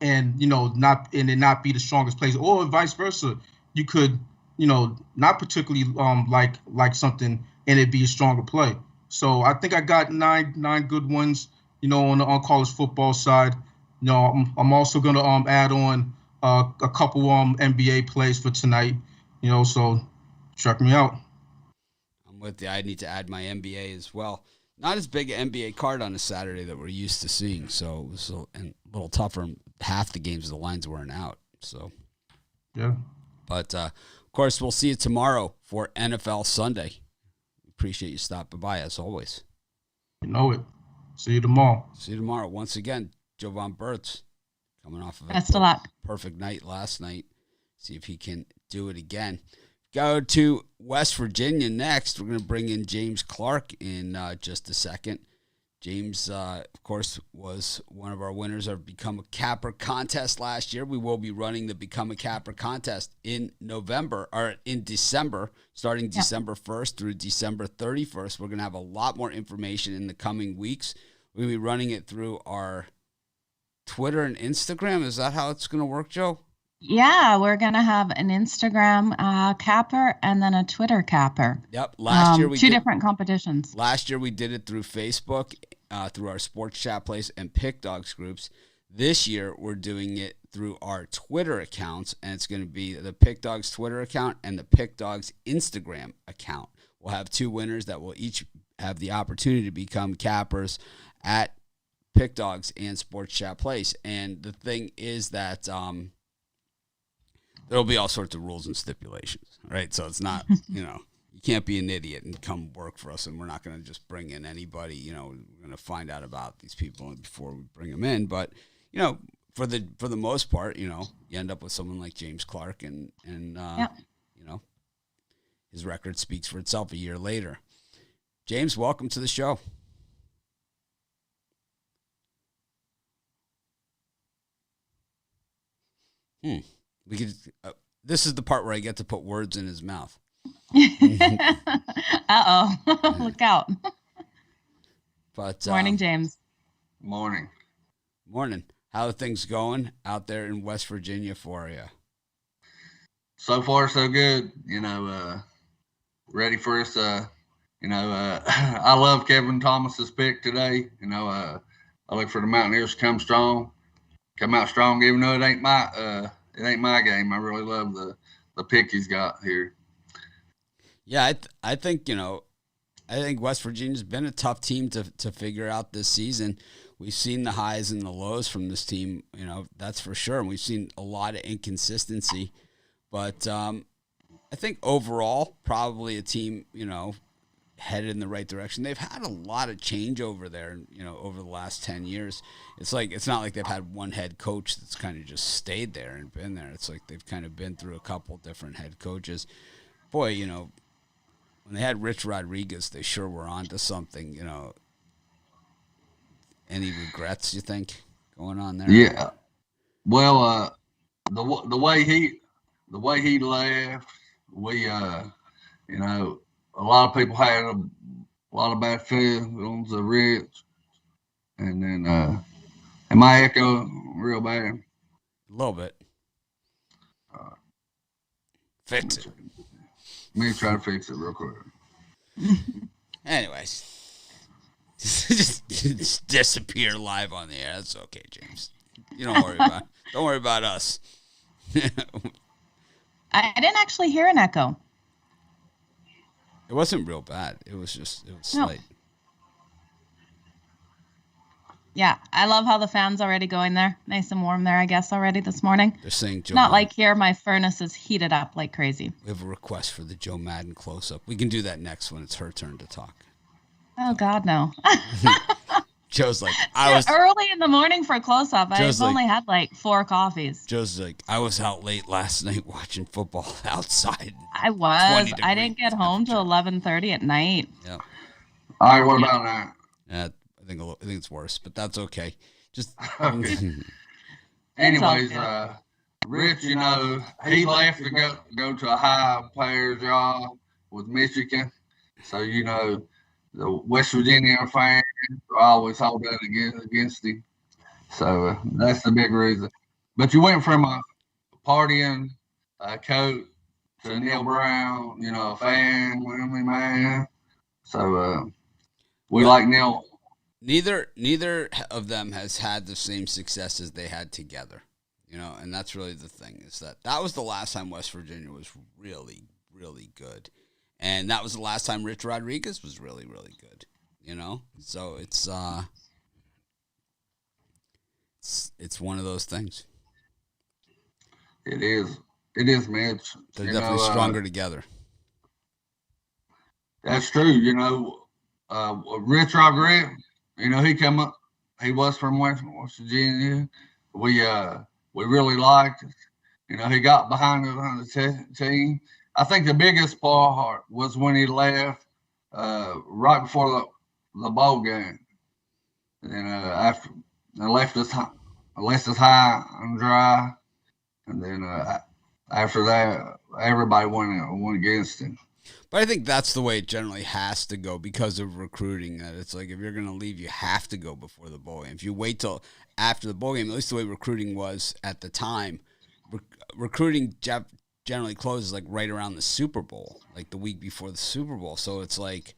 and it not be the strongest plays, or vice versa. You could not particularly like something and it be a stronger play. So I think I got nine good ones, on college football side. I'm also gonna add on a couple NBA plays for tonight. So check me out. I'm with you. I need to add my NBA as well. Not as big an NBA card on a Saturday that we're used to seeing, so it was a little tougher. Half the games, the lines weren't out. So yeah. But of course, we'll see you tomorrow for NFL Sunday. Appreciate you stopping by as always. You know it. See you tomorrow. See you tomorrow. Once again, Jovan Burts coming off of Best of luck. Perfect night last night. See if he can do it again. Go to West Virginia next. We're going to bring in James Clark in just a second. James, of course, was one of our winners of Become a Capper contest last year. We will be running the Become a Capper contest in December, starting December 1st through December 31st. We're going to have a lot more information in the coming weeks. We're going to be running it through our Twitter and Instagram. Is that how it's going to work, Joe? Yeah, we're going to have an Instagram capper and then a Twitter capper. Yep. Last year we did different competitions. Last year we did it through Facebook, through our Sports Chat Place and PickDawgz groups. This year we're doing it through our Twitter accounts, and it's going to be the PickDawgz Twitter account and the PickDawgz Instagram account. We'll have 2 winners that will each have the opportunity to become cappers at PickDawgz and Sports Chat Place. And the thing is that there'll be all sorts of rules and stipulations, right? So it's not, you can't be an idiot and come work for us, and we're not going to just bring in anybody. We're going to find out about these people before we bring them in. But, for the most part, you end up with someone like James Clark, and his record speaks for itself a year later. James, welcome to the show. We could. This is the part where I get to put words in his mouth. Uh-oh. Look out. But morning, James. Morning. How are things going out there in West Virginia for you? So far, so good. Ready for us. I love Kevin Thomas's pick today. I look for the Mountaineers to come out strong, even though it ain't my game. I really love the pick he's got here. Yeah, I think West Virginia's been a tough team to figure out this season. We've seen the highs and the lows from this team, that's for sure. And we've seen a lot of inconsistency. But I think overall, probably a team, headed in the right direction. They've had a lot of change over there, over the last 10 years. It's not like they've had one head coach that's kind of just stayed there and been there. It's like they've kind of been through a couple different head coaches. Boy, when they had Rich Rodriguez, they sure were onto something, Any regrets, you think, going on there? Yeah. Well, the way he left, we a lot of people had a lot of bad feelings of Rich, and then am I echo real bad? A little bit. Fix it. Let me try to fix it real quick. Anyways, just disappear live on the air. That's okay, James. You don't worry about us. I didn't actually hear an echo. It wasn't real bad. It was slight. Yeah, I love how the fan's already going there. Nice and warm there, I guess, already this morning. They're saying Joe Not like here, my furnace is heated up like crazy. We have a request for the Joe Madden close-up. We can do that next when it's her turn to talk. Oh, God, no. Joe's like, early in the morning for a close-up. I've only had like 4 coffees. Joe's like, I was out late last night watching football outside. I was. I didn't get home till 11:30 at night. Yeah. All right, what about that? Yeah, I think it's worse, but that's okay. Just okay. Anyways, Rich, he left to go to a high-paid job with Michigan, so the West Virginia fans always hold that against him. So that's the big reason. But you went from a partying coach to Neil Brown, a family man. So we like Neil. Neither of them has had the same success as they had together, and that's really the thing, is that was the last time West Virginia was really, really good. And that was the last time Rich Rodriguez was really, really good, So it's one of those things. It is, Mitch. They're definitely stronger together. That's true. Rich Rodriguez, he come up. He was from West Virginia. We really liked it. He got behind us on the team. I think the biggest part was when he left right before the bowl game, and after they left us high and dry, and then after that, everybody went against him. But I think that's the way it generally has to go because of recruiting. That it's like if you're going to leave, you have to go before the bowl game. If you wait till after the bowl game, at least the way recruiting was at the time, recruiting generally closes like right around the Super Bowl, like the week before the Super Bowl. So it's like,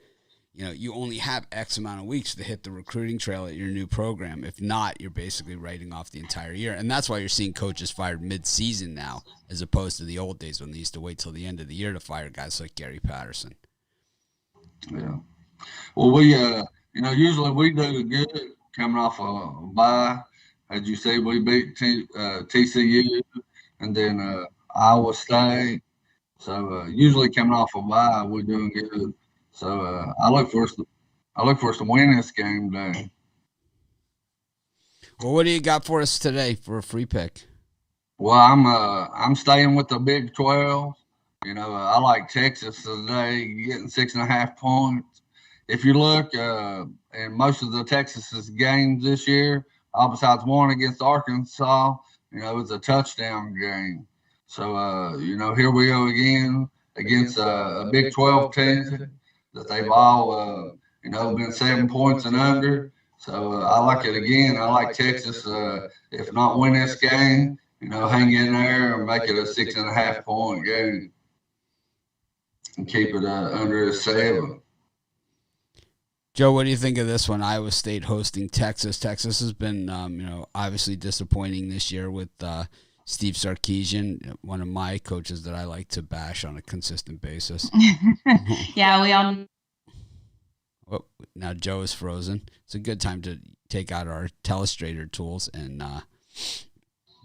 you only have X amount of weeks to hit the recruiting trail at your new program. If not, you're basically writing off the entire year. And that's why you're seeing coaches fired mid-season now, as opposed to the old days when they used to wait till the end of the year to fire guys like Gary Patterson. Yeah. Well, we, usually we do good coming off a bye. As you say, we beat TCU and then Iowa State. So usually coming off a bye, we're doing good. So I look for us to win this game today. Well, what do you got for us today for a free pick? Well, I'm staying with the Big 12. I like Texas today, getting 6.5 points. If you look in most of the Texas's games this year, all besides one against Arkansas, it's a touchdown game. So here we go again against a Big 12 team that they've all been 7 points and under. So I like it again. I like Texas. If not win this game, hang in there and make it a 6.5 point game and keep it under a 7. Joe, what do you think of this one? Iowa State hosting Texas. Texas has been, obviously disappointing this year with Steve Sarkisian, one of my coaches that I like to bash on a consistent basis. Yeah, we all. Well, now Joe is frozen. It's a good time to take out our telestrator tools and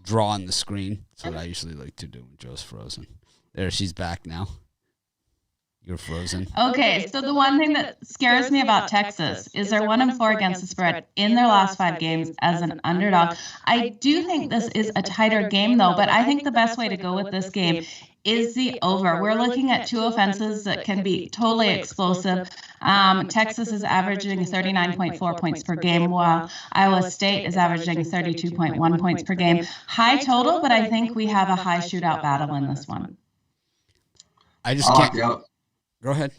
draw on the screen. That's what I usually like to do when Joe's frozen. There, she's back now. You're frozen. Okay, so the one thing that scares me about Texas is they're 1-4 against the spread in their last 5 games as an underdog. I do think this is a tighter game, though, but I think the best way to go with this game is the over. We're looking at 2 offenses that can be totally explosive. Texas is averaging 39.4 points per game, while Iowa State is averaging 32.1 points per game. High total, but I think we have a high shootout battle in this one. I just can't. Go ahead.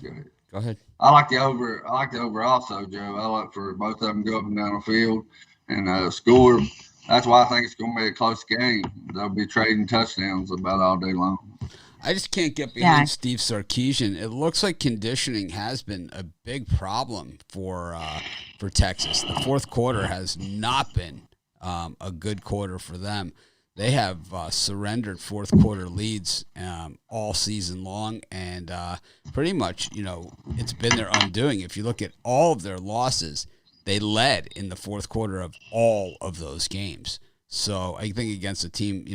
Go ahead. I like the over. I like the over also, Joe. I like for both of them to go up and down the field and score. That's why I think it's going to be a close game. They'll be trading touchdowns about all day long. I just can't get behind Steve Sarkisian. It looks like conditioning has been a big problem for Texas. The fourth quarter has not been a good quarter for them. They have surrendered fourth quarter leads all season long, and pretty much, it's been their undoing. If you look at all of their losses, they led in the fourth quarter of all of those games. So I think against a team,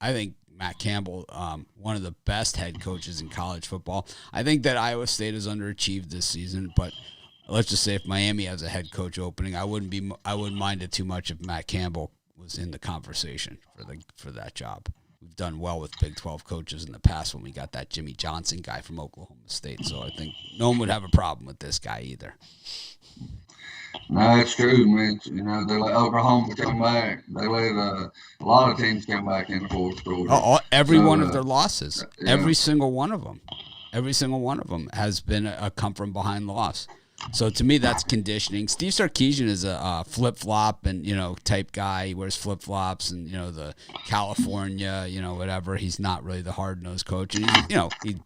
I think Matt Campbell, one of the best head coaches in college football. I think that Iowa State has underachieved this season, but let's just say if Miami has a head coach opening, I wouldn't mind it too much if Matt Campbell was in the conversation for that job. We've done well with Big 12 coaches in the past when we got that Jimmy Johnson guy from Oklahoma State. So I think no one would have a problem with this guy either. No, it's true, man. They let Oklahoma come back. They let a lot of teams come back in the fourth quarter. Every one of their losses, every single one of them has been a come from behind loss. So to me, that's conditioning. Steve Sarkisian is a flip flop and type guy. He wears flip flops and the California whatever. He's not really the hard nosed coach. And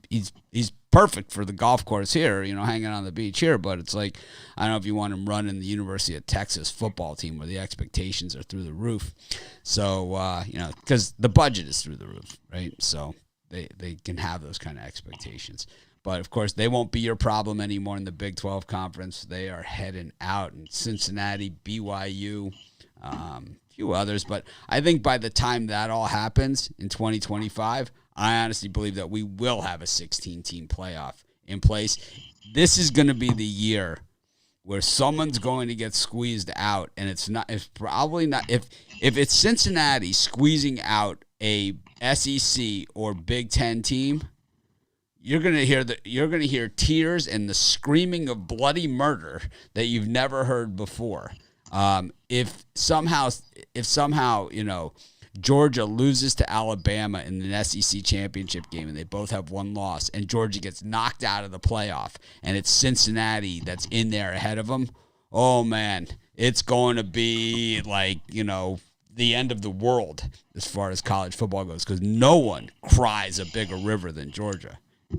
he's perfect for the golf course here. Hanging on the beach here. But it's like, I don't know if you want him running the University of Texas football team where the expectations are through the roof. So because the budget is through the roof, right? So they can have those kind of expectations. But, of course, they won't be your problem anymore in the Big 12 Conference. They are heading out in Cincinnati, BYU, a few others. But I think by the time that all happens in 2025, I honestly believe that we will have a 16-team playoff in place. This is going to be the year where someone's going to get squeezed out, and it's probably not. If it's Cincinnati squeezing out a SEC or Big Ten team, you're gonna hear tears and the screaming of bloody murder that you've never heard before. If somehow Georgia loses to Alabama in an SEC championship game and they both have one loss, and Georgia gets knocked out of the playoff, and it's Cincinnati that's in there ahead of them, oh man, it's going to be like the end of the world as far as college football goes, because no one cries a bigger river than Georgia.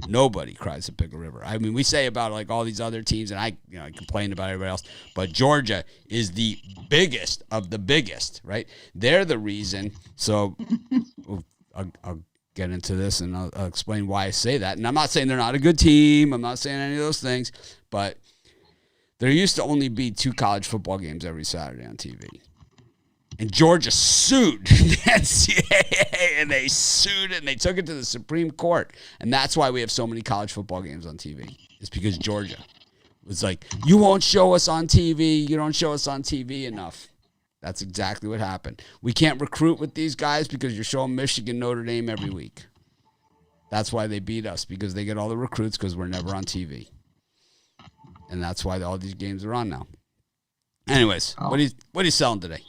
Nobody cries a bigger river. I mean, we say about like all these other teams, and I complain about everybody else, but Georgia is the biggest of the biggest, right? They're the reason. So I'll get into this and I'll explain why I say that. And I'm not saying they're not a good team. I'm not saying any of those things, but there used to only be 2 college football games every Saturday on TV. And Georgia sued the NCAA, and they sued it, and they took it to the Supreme Court. And that's why we have so many college football games on TV. It's because Georgia was like, you won't show us on TV. You don't show us on TV enough. That's exactly what happened. We can't recruit with these guys because you're showing Michigan, Notre Dame every week. That's why they beat us, because they get all the recruits because we're never on TV. And that's why all these games are on now. Anyways, what are you selling today?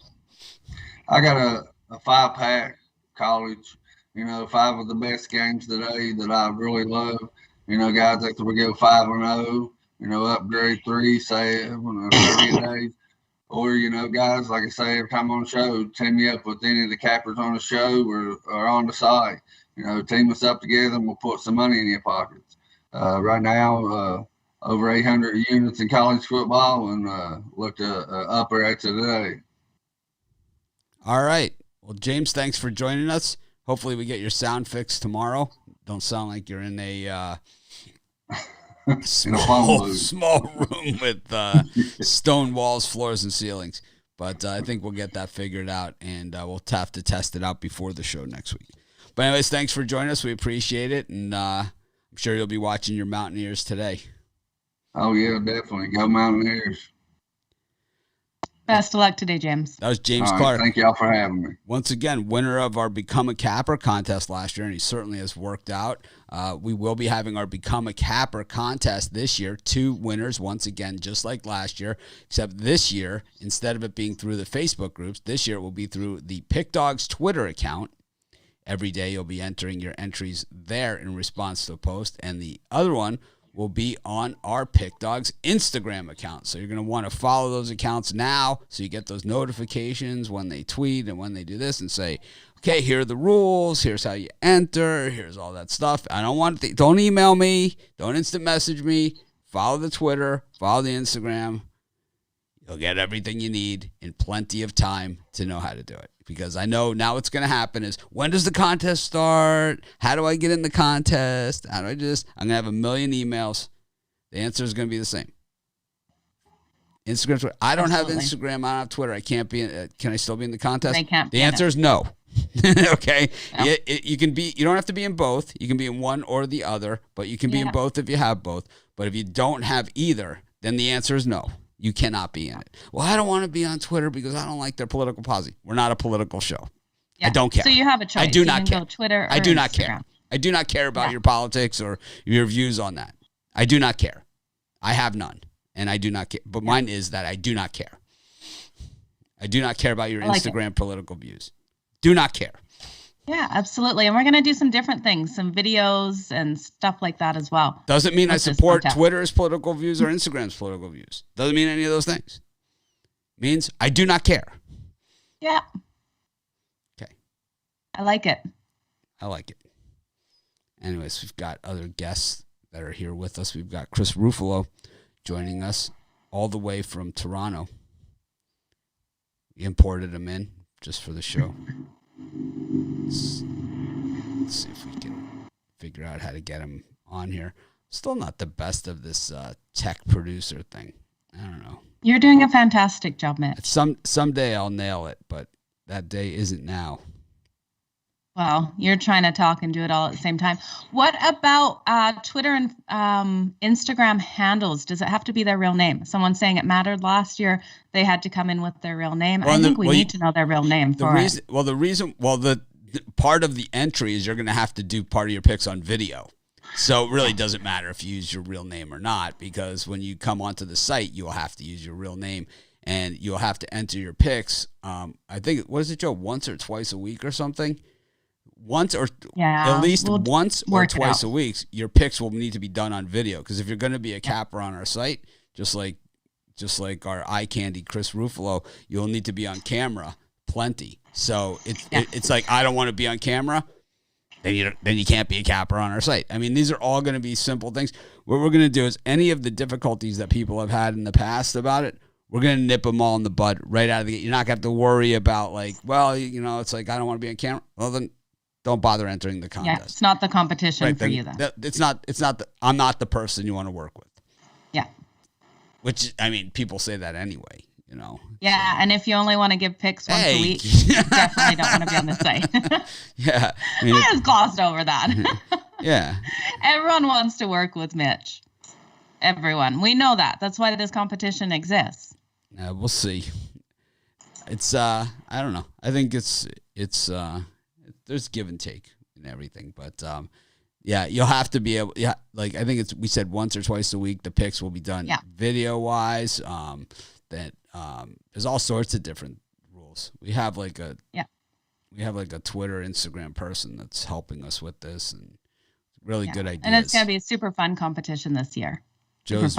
I got a 5-pack college, 5 of the best games today that I really love. Guys that we go 5-0, upgrade 3, 7, or 30 days. Or, guys, like I say, every time on the show, team me up with any of the cappers on the show or on the site. Team us up together and we'll put some money in your pockets. Right now, over 800 units in college football, and looked upper at today. All right. Well, James, thanks for joining us. Hopefully we get your sound fixed tomorrow. Don't sound like you're in a small room with stone walls, floors, and ceilings. But I think we'll get that figured out, and we'll have to test it out before the show next week. But anyways, thanks for joining us. We appreciate it, and I'm sure you'll be watching your Mountaineers today. Oh, yeah, definitely. Go Mountaineers. Best of luck today, James. That was James Clark. Thank y'all for having me. Once again, winner of our Become a Capper contest last year, and he certainly has worked out. We will be having our Become a Capper contest this year. 2 winners, once again, just like last year, except this year, instead of it being through the Facebook groups, this year it will be through the PickDawgz Twitter account. Every day you'll be entering your entries there in response to a post, and the other one will be on our PickDawgz Instagram account. So you're going to want to follow those accounts now so you get those notifications when they tweet and when they do this, and say, okay, here are the rules. Here's how you enter. Here's all that stuff. I don't want don't email me. Don't instant message me. Follow the Twitter. Follow the Instagram. You'll get everything you need in plenty of time to know how to do it. Because I know now what's going to happen is, when does the contest start? How do I get in the contest? I'm going to have a million emails. The answer is going to be the same. Instagram, Twitter. I don't have Instagram. I don't have Twitter. I can't be in. Can I still be in the contest? They can't. The answer is no. Okay. No. You can be. You don't have to be in both. You can be in one or the other, but you can be in both if you have both. But if you don't have either, then the answer is no. You cannot be in it. Well, I don't want to be on Twitter because I don't like their political policy. We're not a political show. Yeah. I don't care. So you have a choice. I do you not can care. Go Twitter or I do Instagram. not care. I do not care about your politics or your views on that. I do not care. I have none. And I do not care. But mine is that I do not care. I do not care about your Instagram political views. Do not care. Yeah, absolutely. And we're going to do some different things, some videos and stuff like that as well. Doesn't mean I support Twitter's political views or Instagram's political views. Doesn't mean any of those things. Means I do not care. Yeah. Okay. I like it. I like it. Anyways, we've got other guests that are here with us. We've got Chris Ruffolo joining us all the way from Toronto. We imported him in just for the show. Let's see if we can figure out how to get him on here. Still not the best of this tech producer thing. I don't know. You're doing a fantastic job, Mitch. Someday I'll nail it, but that day isn't now. Well, you're trying to talk and do it all at the same time. What about Twitter and Instagram handles? Does it have to be their real name? Someone's saying it mattered last year. They had to come in with their real name. I think we need to know their real name for it. The part of the entry is you're going to have to do part of your picks on video. So it really doesn't matter if you use your real name or not, because when you come onto the site, you'll have to use your real name and you'll have to enter your picks. I think, what is it, Joe? Once or twice a week or something? Once or twice a week, your picks will need to be done on video. Because if you're going to be a capper on our site, just like our eye candy Chris Ruffolo, you'll need to be on camera plenty. So it's like, I don't want to be on camera. Then you can't be a capper on our site. I mean, these are all going to be simple things. What we're going to do is, any of the difficulties that people have had in the past about it, we're going to nip them all in the bud right out of the gate. You're not going to have to worry about it's like, I don't want to be on camera. Well, then don't bother entering the contest. Yeah, it's not the competition for you then. I'm not the person you want to work with. Yeah. Which, I mean, people say that anyway, Yeah, so. And if you only want to give picks once a week, you definitely don't want to be on the site. Yeah. I just glossed over that. Yeah. Everyone wants to work with Mitch. Everyone. We know that. That's why this competition exists. We'll see. It's, I don't know. I think it's there's give and take in everything, but you'll have to be able. Yeah, like I think we said once or twice a week the picks will be done video wise. There's all sorts of different rules. We have like a Twitter, Instagram person that's helping us with this, and really good ideas. And it's gonna be a super fun competition this year. Joe's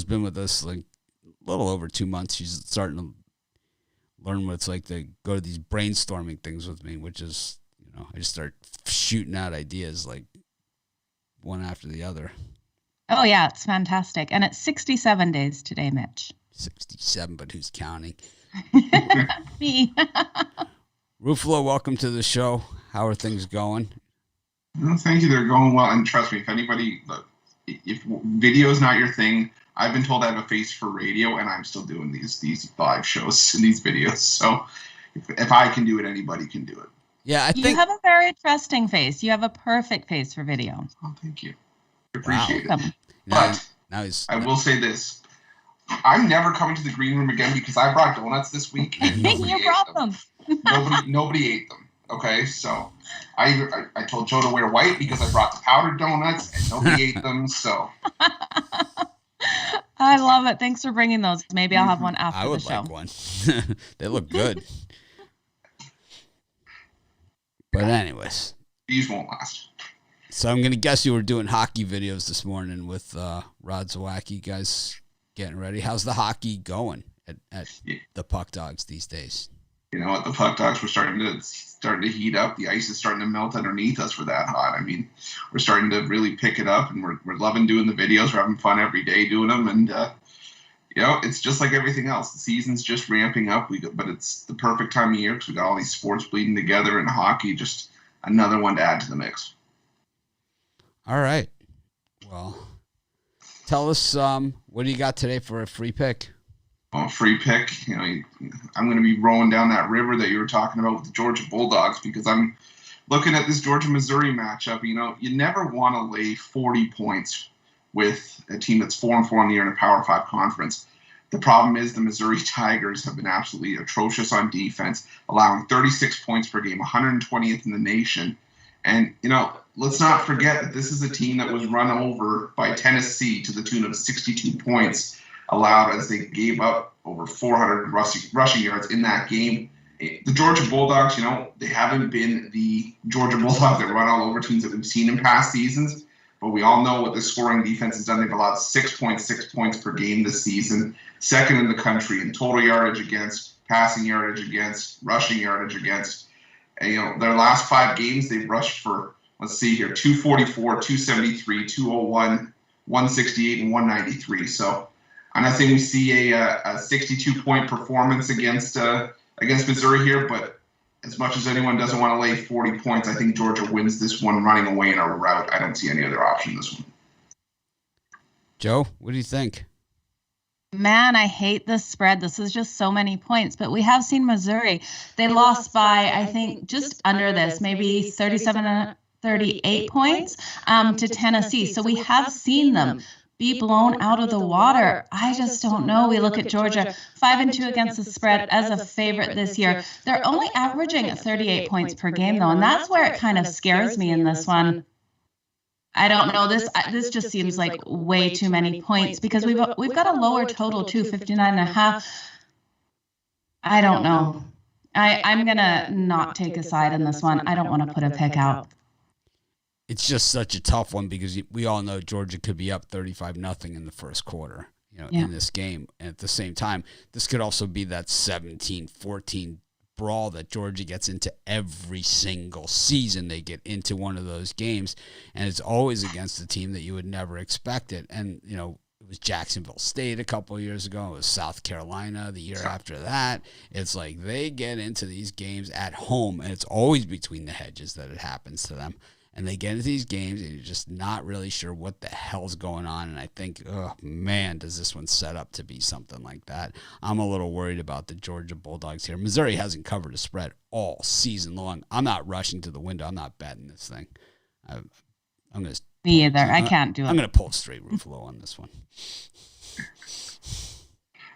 been with us like a little over 2 months. She's starting to learn what it's like to go to these brainstorming things with me, which is. I just start shooting out ideas like one after the other. Oh, yeah, it's fantastic. And it's 67 days today, Mitch. 67, but who's counting? Me. Ruffolo, welcome to the show. How are things going? No, thank you. They're going well. And trust me, if video is not your thing, I've been told I have a face for radio, and I'm still doing these live shows and these videos. So if I can do it, anybody can do it. Yeah, I think you have a very trusting face. You have a perfect face for video. Oh, thank you. Appreciate it. But I will say this. I'm never coming to the green room again because I brought donuts this week. And you brought them. Nobody ate them. Okay, so I told Joe to wear white because I brought the powdered donuts and nobody ate them. So I love it. Thanks for bringing those. Maybe I'll have one after the show. I would like one. They look good. But anyways. These won't last. So I'm going to guess you were doing hockey videos this morning with Rod Zawacky. You guys getting ready. How's the hockey going at the PickDawgz these days? you know, at the PickDawgz, we're starting to heat up. The ice is starting to melt underneath us. We're that hot. I mean, we're starting to really pick it up, and we're loving doing the videos. We're having fun every day doing them, and you know, it's just like everything else. The season's just ramping up. But it's the perfect time of year because we got all these sports bleeding together, and hockey just another one to add to the mix. All right. Well, tell us what do you got today for a free pick? Well, free pick. You know, I'm going to be rolling down that river that you were talking about with the Georgia Bulldogs because I'm looking at this Georgia-Missouri matchup. You know, you never want to lay 40 points with a team that's 4-4 on the year in a Power 5 conference. The problem is the Missouri Tigers have been absolutely atrocious on defense, allowing 36 points per game, 120th in the nation. And, you know, let's not forget that this is a team that was run over by Tennessee to the tune of 62 points allowed as they gave up over 400 rushing yards in that game. The Georgia Bulldogs, you know, they haven't been the Georgia Bulldogs that run all over teams that we've seen in past seasons, but we all know what the scoring defense has done. They've allowed 6.6 points per game this season, second in the country in total yardage against, passing yardage against, rushing yardage against. And, you know, their last 5 games, they've rushed for, let's see here, 244, 273, 201, 168, and 193. So I'm not saying we see a 62-point performance against Missouri here, but as much as anyone doesn't want to lay 40 points, I think Georgia wins this one running away in a rout. I don't see any other option in this one. Joe, what do you think? Man, I hate this spread. This is just so many points, but we have seen Missouri. They lost by, I think, just under this, maybe 37, 38 points to Tennessee. So we have seen them be blown out of the water. I just don't know. We look at Georgia, 5-2 against the spread as a favorite this year. They're only averaging 38 points per game, though, and that's where it kind of scares me in this one. I don't know. This just seems like way too many points because we've got a lower total too, 59.5. I don't know. I'm gonna not take a side in this one. I don't want to put a pick out. It's just such a tough one because we all know Georgia could be up 35-0 in the first quarter, you know, in this game. And at the same time, this could also be that 17-14 brawl that Georgia gets into every single season. They get into one of those games, and it's always against a team that you would never expect it. And, you know, it was Jacksonville State a couple of years ago. It was South Carolina the year after that. It's like they get into these games at home, and it's always between the hedges that it happens to them. And they get into these games, and you're just not really sure what the hell's going on. And I think, oh, man, does this one set up to be something like that? I'm a little worried about the Georgia Bulldogs here. Missouri hasn't covered a spread all season long. I'm not rushing to the window. I'm not betting this thing. I'm going to. Me either. I can't do it. I'm going to pull straight Ruffolo on this one.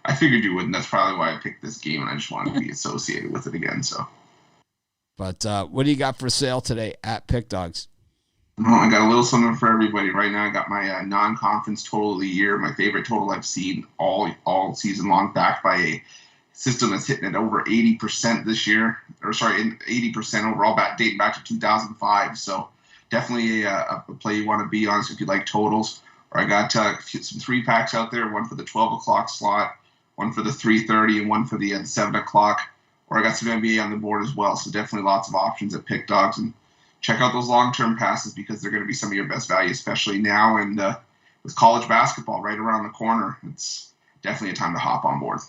I figured you wouldn't. That's probably why I picked this game, and I just wanted to be associated with it again. So. But what do you got for sale today at PickDawgz? Well, I got a little something for everybody. Right now, I got my non-conference total of the year, my favorite total I've seen all season long, backed by a system that's hitting at over 80% this year. 80% overall, dating back to 2005. So definitely a play you want to be on if you like totals. Or I got some 3-packs out there, one for the 12 o'clock slot, one for the 3:30, and one for the 7 o'clock. Or I got some NBA on the board as well. So definitely lots of options at PickDawgz. And check out those long-term passes because they're going to be some of your best value, especially now. And with college basketball right around the corner, it's definitely a time to hop on board.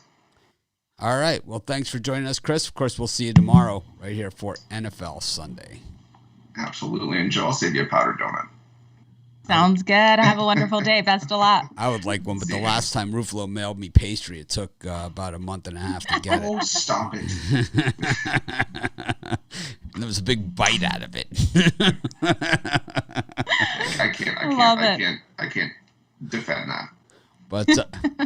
All right. Well, thanks for joining us, Chris. Of course, we'll see you tomorrow right here for NFL Sunday. Absolutely. And Joe, I'll save you a powdered donut. Sounds good. Have a wonderful day. Best of luck. I would like one, but the last time Ruffolo mailed me pastry, it took about a month and a half to get it. Oh, stop it. And there was a big bite out of it. I can't defend that. But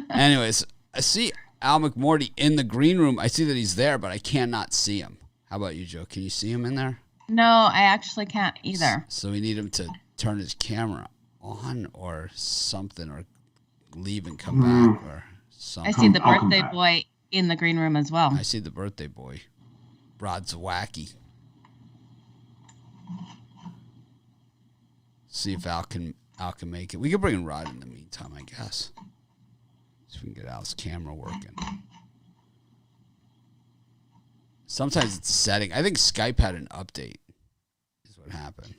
anyways, I see Al McMordie in the green room. I see that he's there, but I cannot see him. How about you, Joe? Can you see him in there? No, I actually can't either. So we need him to turn his camera on or something, or leave and come back or something. I see the birthday boy in the green room as well. I see the birthday boy, Rod Zawacky. See if Al can make it. We could bring in Rod in the meantime, I guess. See if we can get Al's camera working. Sometimes it's a setting. I think Skype had an update is what happened.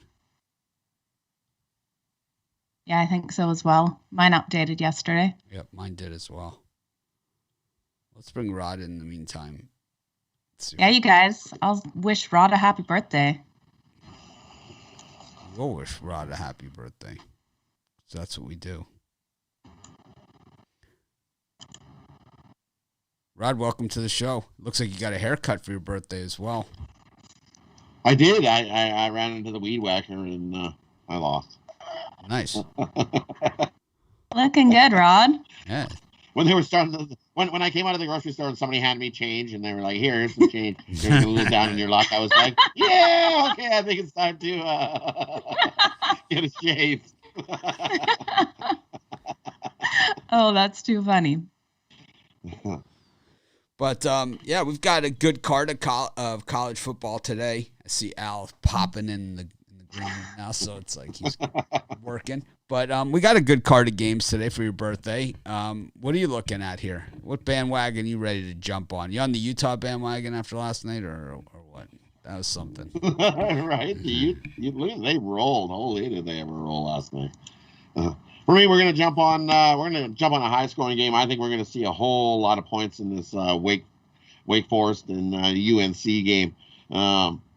Yeah, I think so as well. Mine updated yesterday. Yep, mine did as well. Let's bring Rod in the meantime. Yeah, you guys. I'll wish Rod a happy birthday. We'll wish Rod a happy birthday. So that's what we do. Rod, welcome to the show. Looks like you got a haircut for your birthday as well. I did. I ran into the weed whacker and I lost. Nice. Looking good, Rod. Yeah. When they were starting when I came out of the grocery store and somebody handed me change and they were like, here's some change. You're going to lose down in your luck. I was like, yeah, okay, I think it's time to get a shave. Oh, that's too funny. But, yeah, we've got a good card of college football today. I see Al popping in the green room now, so it's like he's working. But we got a good card of games today for your birthday. What are you looking at here? What bandwagon are you ready to jump on? You on the Utah bandwagon after last night or what? That was something. Right? They rolled. Holy, did they ever roll last night? For me, we're gonna jump on a high-scoring game. I think we're gonna see a whole lot of points in this Wake Forest and UNC game.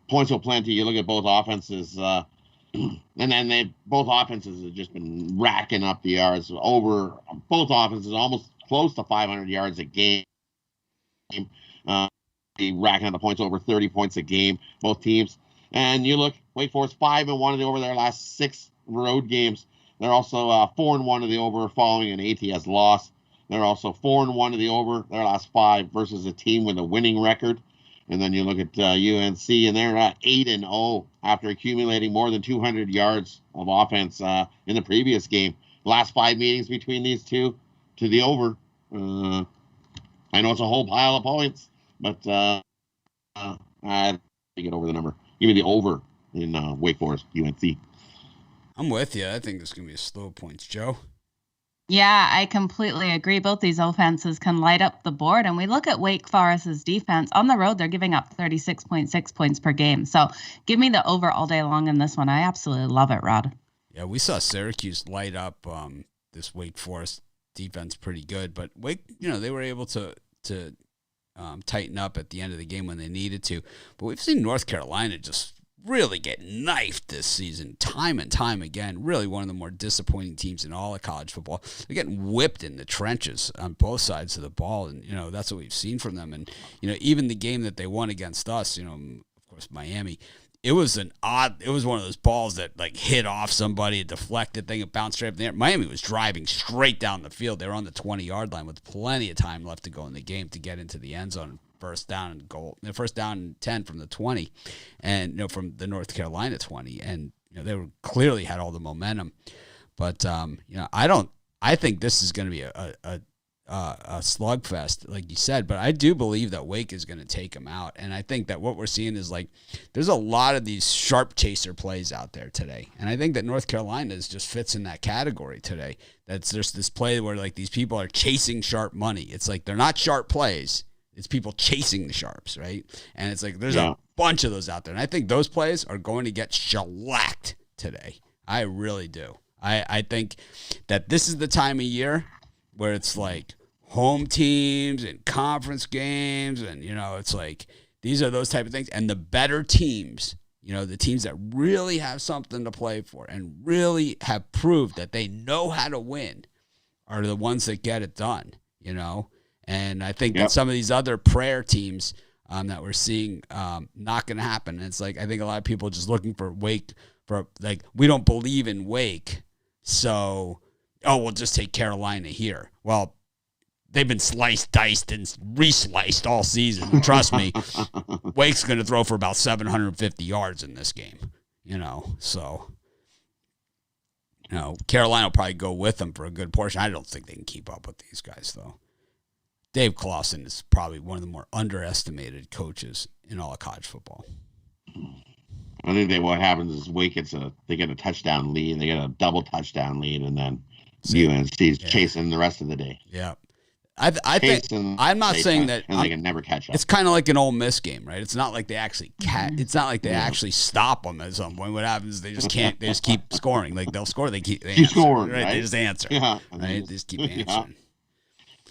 Points will plenty. You look at both offenses, and then both offenses have just been racking up the yards over. Both offenses almost close to 500 yards a game. Racking up the points over 30 points a game. Both teams. And you look, Wake Forest 5-1 over their last 6 road games. They're also 4-1 of the over following an ATS loss. They're also 4-1 of the over their last 5 versus a team with a winning record. And then you look at UNC, and they're 8-0 after accumulating more than 200 yards of offense in the previous game. Last 5 meetings between these two to the over. I know it's a whole pile of points, but I get over the number. Give me the over in Wake Forest, UNC. I'm with you. I think this is going to be a slow points, Joe. Yeah, I completely agree. Both these offenses can light up the board. And we look at Wake Forest's defense. On the road, they're giving up 36.6 points per game. So give me the over all day long in this one. I absolutely love it, Rod. Yeah, we saw Syracuse light up this Wake Forest defense pretty good. But Wake, they were able to tighten up at the end of the game when they needed to. But we've seen North Carolina just really get knifed this season time and time again. Really one of the more disappointing teams in all of college football. They're getting whipped in the trenches on both sides of the ball, and that's what we've seen from them. And even the game that they won against us, of course Miami, it was one of those balls that like hit off somebody, a deflected thing, it bounced straight up in the air. Miami was driving straight down the field. They were on the 20-yard line with plenty of time left to go in the game to get into the end zone. First down and goal. First down and 10 from the 20, and from the North Carolina 20, and they were clearly had all the momentum. But I think this is going to be a slugfest, like you said. But I do believe that Wake is going to take them out, and I think that what we're seeing is like there's a lot of these sharp chaser plays out there today, and I think that North Carolina just fits in that category today. That's just this play where like these people are chasing sharp money. It's like they're not sharp plays. It's people chasing the sharps, right? And it's like there's a bunch of those out there. And I think those plays are going to get shellacked today. I really do. I think that this is the time of year where it's like home teams and conference games. And, it's like these are those type of things. And the better teams, the teams that really have something to play for and really have proved that they know how to win are the ones that get it done, And I think that some of these other prayer teams that we're seeing not going to happen. And it's like I think a lot of people are just looking for Wake we don't believe in Wake, so we'll just take Carolina here. Well, they've been sliced, diced, and resliced all season. And trust me, Wake's going to throw for about 750 yards in this game. So Carolina will probably go with them for a good portion. I don't think they can keep up with these guys though. Dave Clawson is probably one of the more underestimated coaches in all of college football. I think what happens is Wake they get a touchdown lead, they get a double touchdown lead, and then UNC's chasing the rest of the day. Yeah. I think I'm not saying that and they can never catch up. It's kind of like an Ole Miss game, right? It's not like they actually It's not like they actually stop them at some point. What happens is they just can't. They just keep scoring. Like they'll score. They keep scoring. Right? Right? They just answer. Yeah. Right. They just keep answering.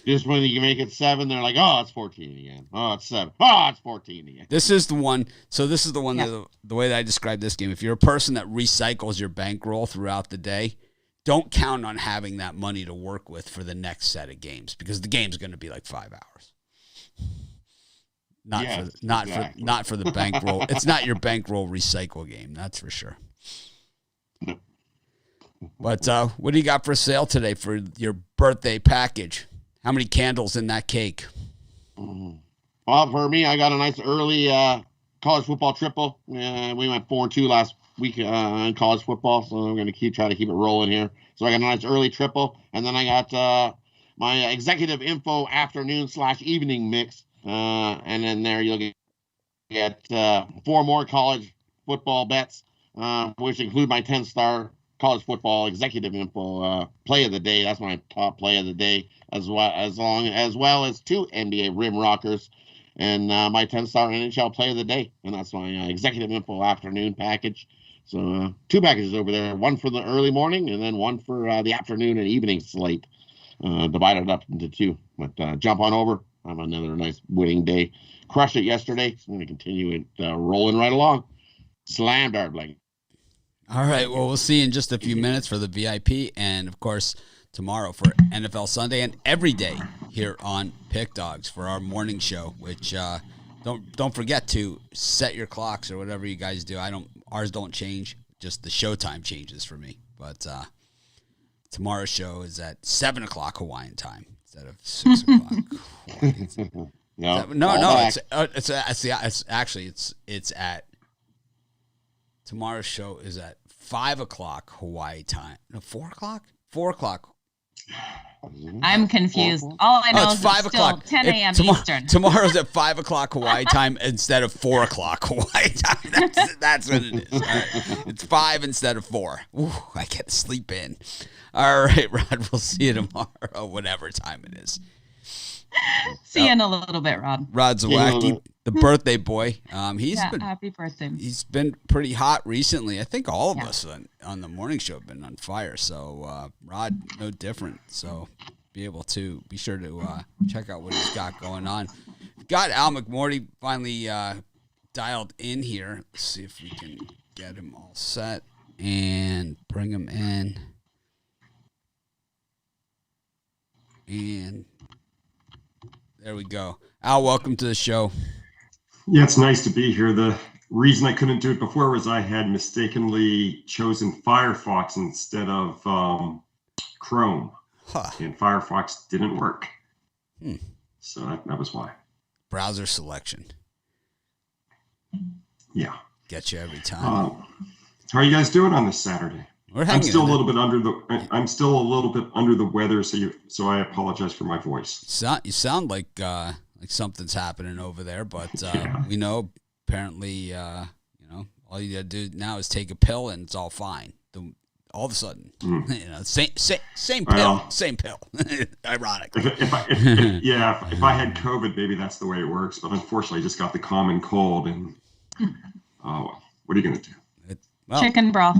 Just when you make it 7, they're like, oh, it's 14 again. Oh, it's 7. Oh, it's 14 again. This is the one. So this is the one that the way that I describe this game. If you're a person that recycles your bankroll throughout the day, don't count on having that money to work with for the next set of games because the game's going to be like 5 hours. Not for the bankroll. It's not your bankroll recycle game. That's for sure. No. But what do you got for sale today for your birthday package? How many candles in that cake? Well, for me, I got a nice early college football triple. We went 4-2 last week in college football, so I'm going to try to keep it rolling here. So I got a nice early triple, and then I got my executive info afternoon/evening mix, and then there you'll get 4 more college football bets, which include my 10-star college football executive info play of the day. That's my top play of the day, as well as 2 NBA rim rockers and my 10-star NHL play of the day. And that's my executive info afternoon package. So 2 packages over there, one for the early morning and then one for the afternoon and evening slate, divided up into 2. But jump on over. Have another nice winning day. Crushed it yesterday. So I'm going to continue it rolling right along. Slammed our blanket. All right. Well, we'll see you in just a few minutes for the VIP, and of course tomorrow for NFL Sunday, and every day here on PickDawgz for our morning show. Which don't forget to set your clocks or whatever you guys do. Ours don't change. Just the showtime changes for me. But tomorrow's show is at 7:00 Hawaiian time instead of 6:00. No. It's at. Tomorrow's show is at 5:00 Hawaii time. No, 4:00? 4:00. I'm confused. All I know is it's 5:00. 10 a.m. Eastern. Tomorrow's at 5:00 Hawaii time instead of 4:00 Hawaii time. That's what it is. All right. It's 5 instead of 4. Ooh, I get to sleep in. All right, Rod. We'll see you tomorrow, whatever time it is. See you in a little bit, Rod. Rod Zawacky, the birthday boy. Happy birthday. He's been pretty hot recently. I think all of us on the morning show have been on fire. So Rod, no different. So be sure to check out what he's got going on. Got Al McMordie finally dialed in here. Let's see if we can get him all set and bring him in. And there we go. Al, welcome to the show. Yeah, it's nice to be here. The reason I couldn't do it before was I had mistakenly chosen Firefox instead of Chrome. And Firefox didn't work. So that was why. Browser selection. Yeah. Get you every time. How are you guys doing on this Saturday? I'm still a little bit under the weather, so I apologize for my voice. You sound like something's happening over there, but we know apparently all you gotta do now is take a pill and it's all fine. All of a sudden, same pill, same pill. Ironic. If I had COVID, maybe that's the way it works. But unfortunately, I just got the common cold, and what are you gonna do? Chicken broth,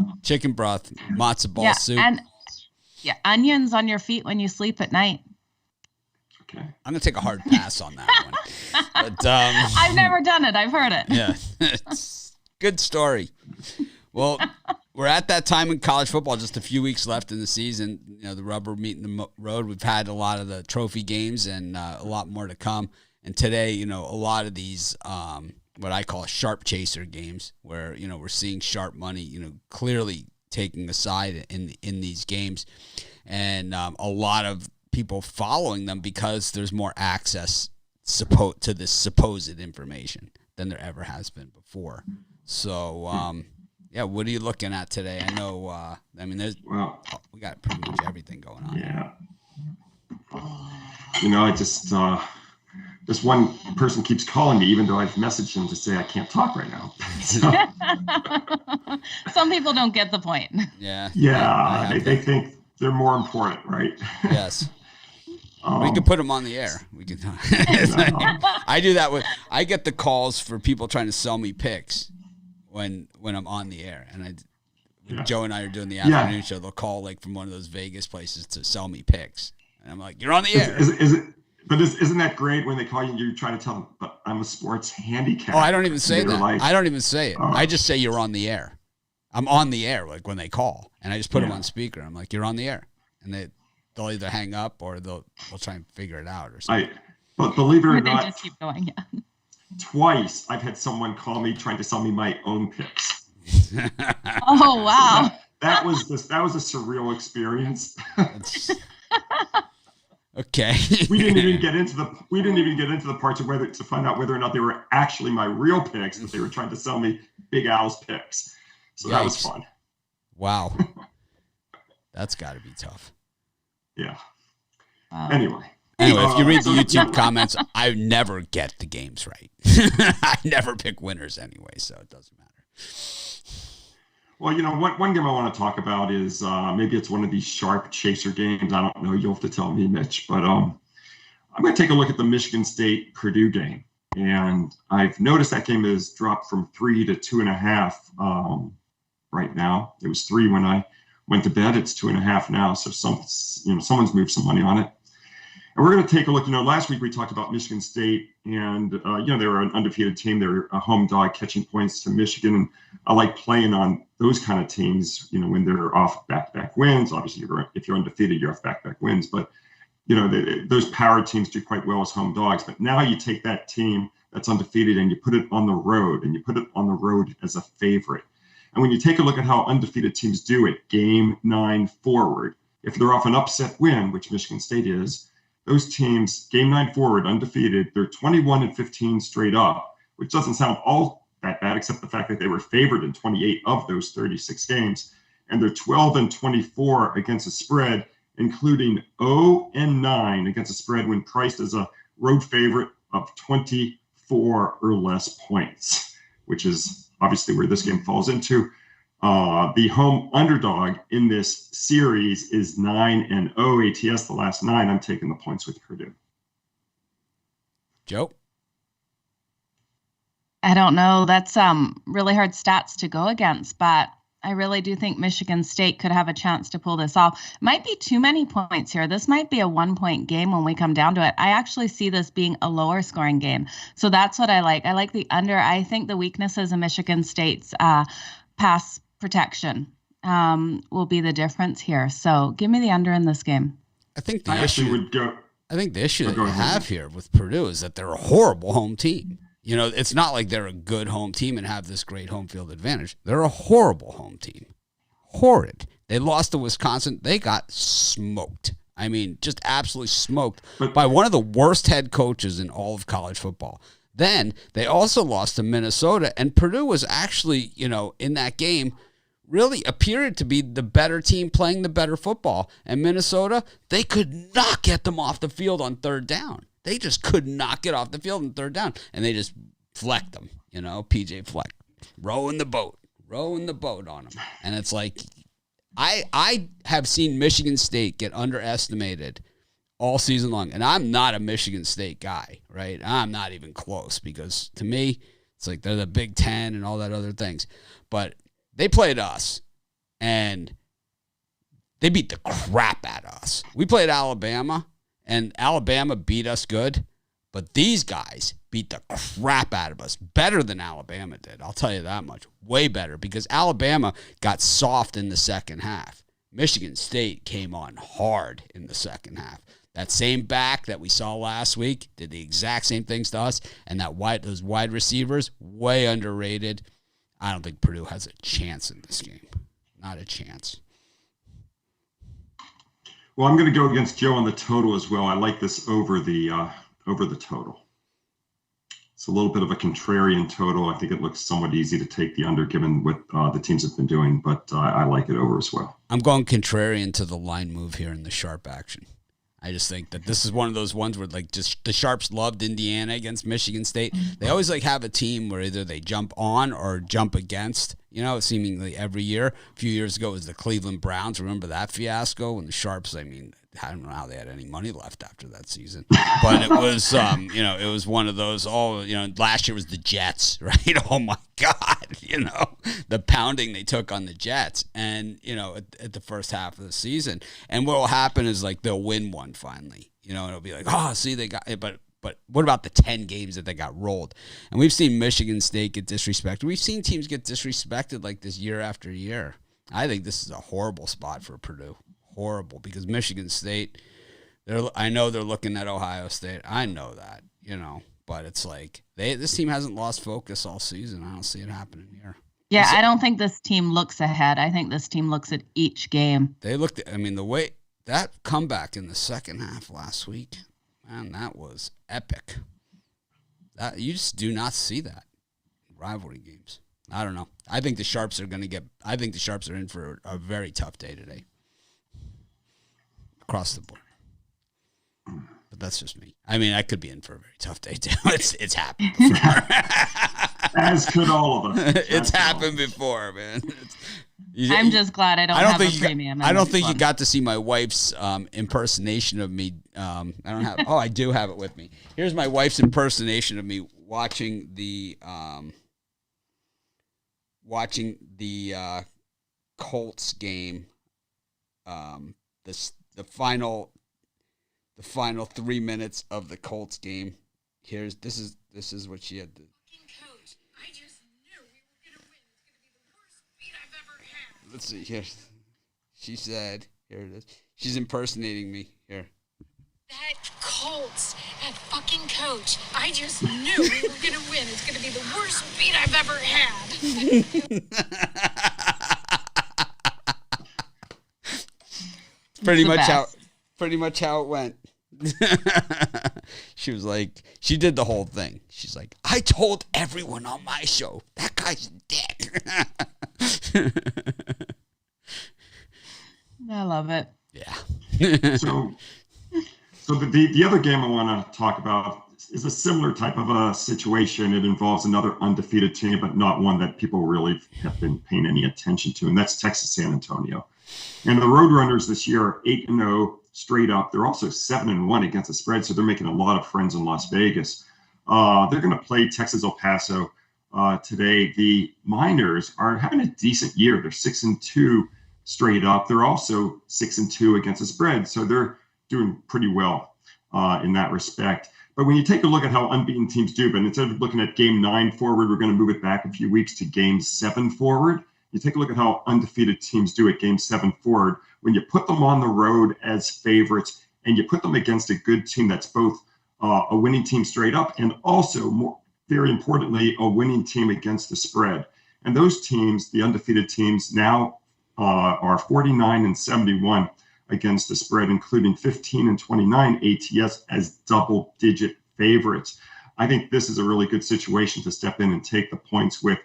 matzo ball soup, and onions on your feet when you sleep at night. Okay, I'm gonna take a hard pass on that one. But I've never done it. I've heard it. Yeah, it's good story. Well, we're at that time in college football. Just a few weeks left in the season. The rubber meeting the road. We've had a lot of the trophy games and a lot more to come. And today, a lot of these. What I call sharp chaser games where, we're seeing sharp money, clearly taking a side in these games, and a lot of people following them because there's more access to this supposed information than there ever has been before. So, what are you looking at today? I know, we got pretty much everything going on. Yeah. I just, this one person keeps calling me, even though I've messaged him to say I can't talk right now. Some people don't get the point. Yeah. Yeah, they think they're more important, right? Yes. We can put them on the air. We can. I do that I get the calls for people trying to sell me picks when I'm on the air, and Joe and I are doing the afternoon show. They'll call like from one of those Vegas places to sell me picks, and I'm like, "You're on the air." Isn't that great when they call you and you try to tell them, but I'm a sports handicapper? Oh, I don't even say that. I don't even say it. I just say you're on the air. I'm on the air, like when they call, and I just put them on speaker. I'm like, "You're on the air," and they'll either hang up or they'll try and figure it out or something. But believe it or not, just keep going. Yeah. Twice I've had someone call me trying to sell me my own picks. Oh wow! So that was a surreal experience. Okay. we didn't even get into the parts of whether to find out whether or not they were actually my real picks, that they were trying to sell me Big Al's picks. So that was fun. Wow. That's got to be tough. Yeah. Wow. Anyway, if you read the YouTube comments, I never get the games right. I never pick winners anyway, so it doesn't matter. Well, one game I want to talk about is maybe it's one of these sharp chaser games. I don't know. You'll have to tell me, Mitch. But I'm going to take a look at the Michigan State-Purdue game. And I've noticed that game has dropped from 3 to 2.5 right now. It was 3 when I went to bed. It's 2.5 now. So someone's moved some money on it. And we're going to take a look. Last week we talked about Michigan State, and they were an undefeated team. They're a home dog catching points to Michigan, and I like playing on those kind of teams. When they're off back-to-back wins. Obviously, if you're undefeated, you're off back-to-back wins. But those power teams do quite well as home dogs. But now you take that team that's undefeated and you put it on the road, and you put it on the road as a favorite. And when you take a look at how undefeated teams do it, game 9 forward, if they're off an upset win, which Michigan State is. Those teams, game 9 forward, undefeated, they're 21-15 straight up, which doesn't sound all that bad, except the fact that they were favored in 28 of those 36 games. And they're 12-24 against the spread, including 0-9 against the spread when priced as a road favorite of 24 or less points, which is obviously where this game falls into. The home underdog in this series is 9-0 ATS. The last 9, I'm taking the points with Purdue. Joe? I don't know. That's really hard stats to go against, but I really do think Michigan State could have a chance to pull this off. Might be too many points here. This might be a 1-point game when we come down to it. I actually see this being a lower scoring game. So that's what I like. I like the under. I think the weaknesses in Michigan State's pass protection will be the difference here. So give me the under in this game. I think the issue that you have here with Purdue is that they're a horrible home team. It's not like they're a good home team and have this great home field advantage. They're a horrible home team. Horrid. They lost to Wisconsin. They got smoked. I mean, just absolutely smoked by one of the worst head coaches in all of college football. Then they also lost to Minnesota, and Purdue was actually, in that game, really appeared to be the better team playing the better football. And Minnesota, they could not get them off the field on third down. They just could not get off the field on third down. And they just flecked them, PJ Fleck, rowing the boat on them. And it's like, I have seen Michigan State get underestimated all season long. And I'm not a Michigan State guy, right? I'm not even close because to me, it's like they're the Big Ten and all that other things. But they played us, and they beat the crap out of us. We played Alabama, and Alabama beat us good, but these guys beat the crap out of us, better than Alabama did. I'll tell you that much. Way better, because Alabama got soft in the second half. Michigan State came on hard in the second half. That same back that we saw last week did the exact same things to us, and those wide receivers, way underrated. I don't think Purdue has a chance in this game. Not a chance. Well, I'm going to go against Joe on the total as well. I like this over the total. It's a little bit of a contrarian total. I think it looks somewhat easy to take the under given what the teams have been doing, but I like it over as well. I'm going contrarian to the line move here in the sharp action. I just think that this is one of those ones where just the Sharps loved Indiana against Michigan State. They always have a team where either they jump on or jump against, seemingly every year. A few years ago it was the Cleveland Browns. Remember that fiasco? And the Sharps, I don't know how they had any money left after that season. But it was, it was one of those, last year was the Jets, right? Oh, my God, the pounding they took on the Jets and, at the first half of the season. And what will happen is, like, they'll win one finally, and it'll be like, oh, see, they got it. But what about the 10 games that they got rolled? And we've seen Michigan State get disrespected. We've seen teams get disrespected like this year after year. I think this is a horrible spot for Purdue. Horrible, because Michigan State, I know they're looking at Ohio State. I know that, but it's like this team hasn't lost focus all season. I don't see it happening here. Yeah, I don't think this team looks ahead. I think this team looks at each game. They looked at, the way that comeback in the second half last week, man, that was epic. That you just do not see that in rivalry games. I don't know. I think the Sharps are in for a very tough day today. Across the board. But that's just me. I could be in for a very tough day too. It's happened before. As could all of us. It's happened before, man. I'm just glad I don't have a premium. I don't think you got to see my wife's impersonation of me. I do have it with me. Here's my wife's impersonation of me watching the Colts game. The final 3 minutes of the Colts game. This is what she had to. Coach, I just knew we were gonna win. It's gonna be the worst beat I've ever had. Let's see here. She said, here it is. She's impersonating me here. That Colts, that fucking coach. I just knew we were gonna win. It's gonna be the worst beat I've ever had. Pretty much how it went. She was like, she did the whole thing. She's like, I told everyone on my show that guy's a dick. I love it. Yeah. So the other game I want to talk about is a similar type of a situation. It involves another undefeated team, but not one that people really have been paying any attention to, and that's Texas San Antonio. And the Roadrunners this year are 8-0 straight up. They're also 7-1 against the spread, so they're making a lot of friends in Las Vegas. They're going to play Texas El Paso today. The Miners are having a decent year. They're 6-2 straight up. They're also 6-2 against the spread, so they're doing pretty well in that respect. But when you take a look at how unbeaten teams do, but instead of looking at game 9 forward, we're going to move it back a few weeks to game 7 forward. You take a look at how undefeated teams do at game 7 forward. When you put them on the road as favorites and you put them against a good team that's both a winning team straight up and also, very importantly, a winning team against the spread. And those teams, the undefeated teams, now are 49-71 against the spread, including 15-29 ATS as double-digit favorites. I think this is a really good situation to step in and take the points with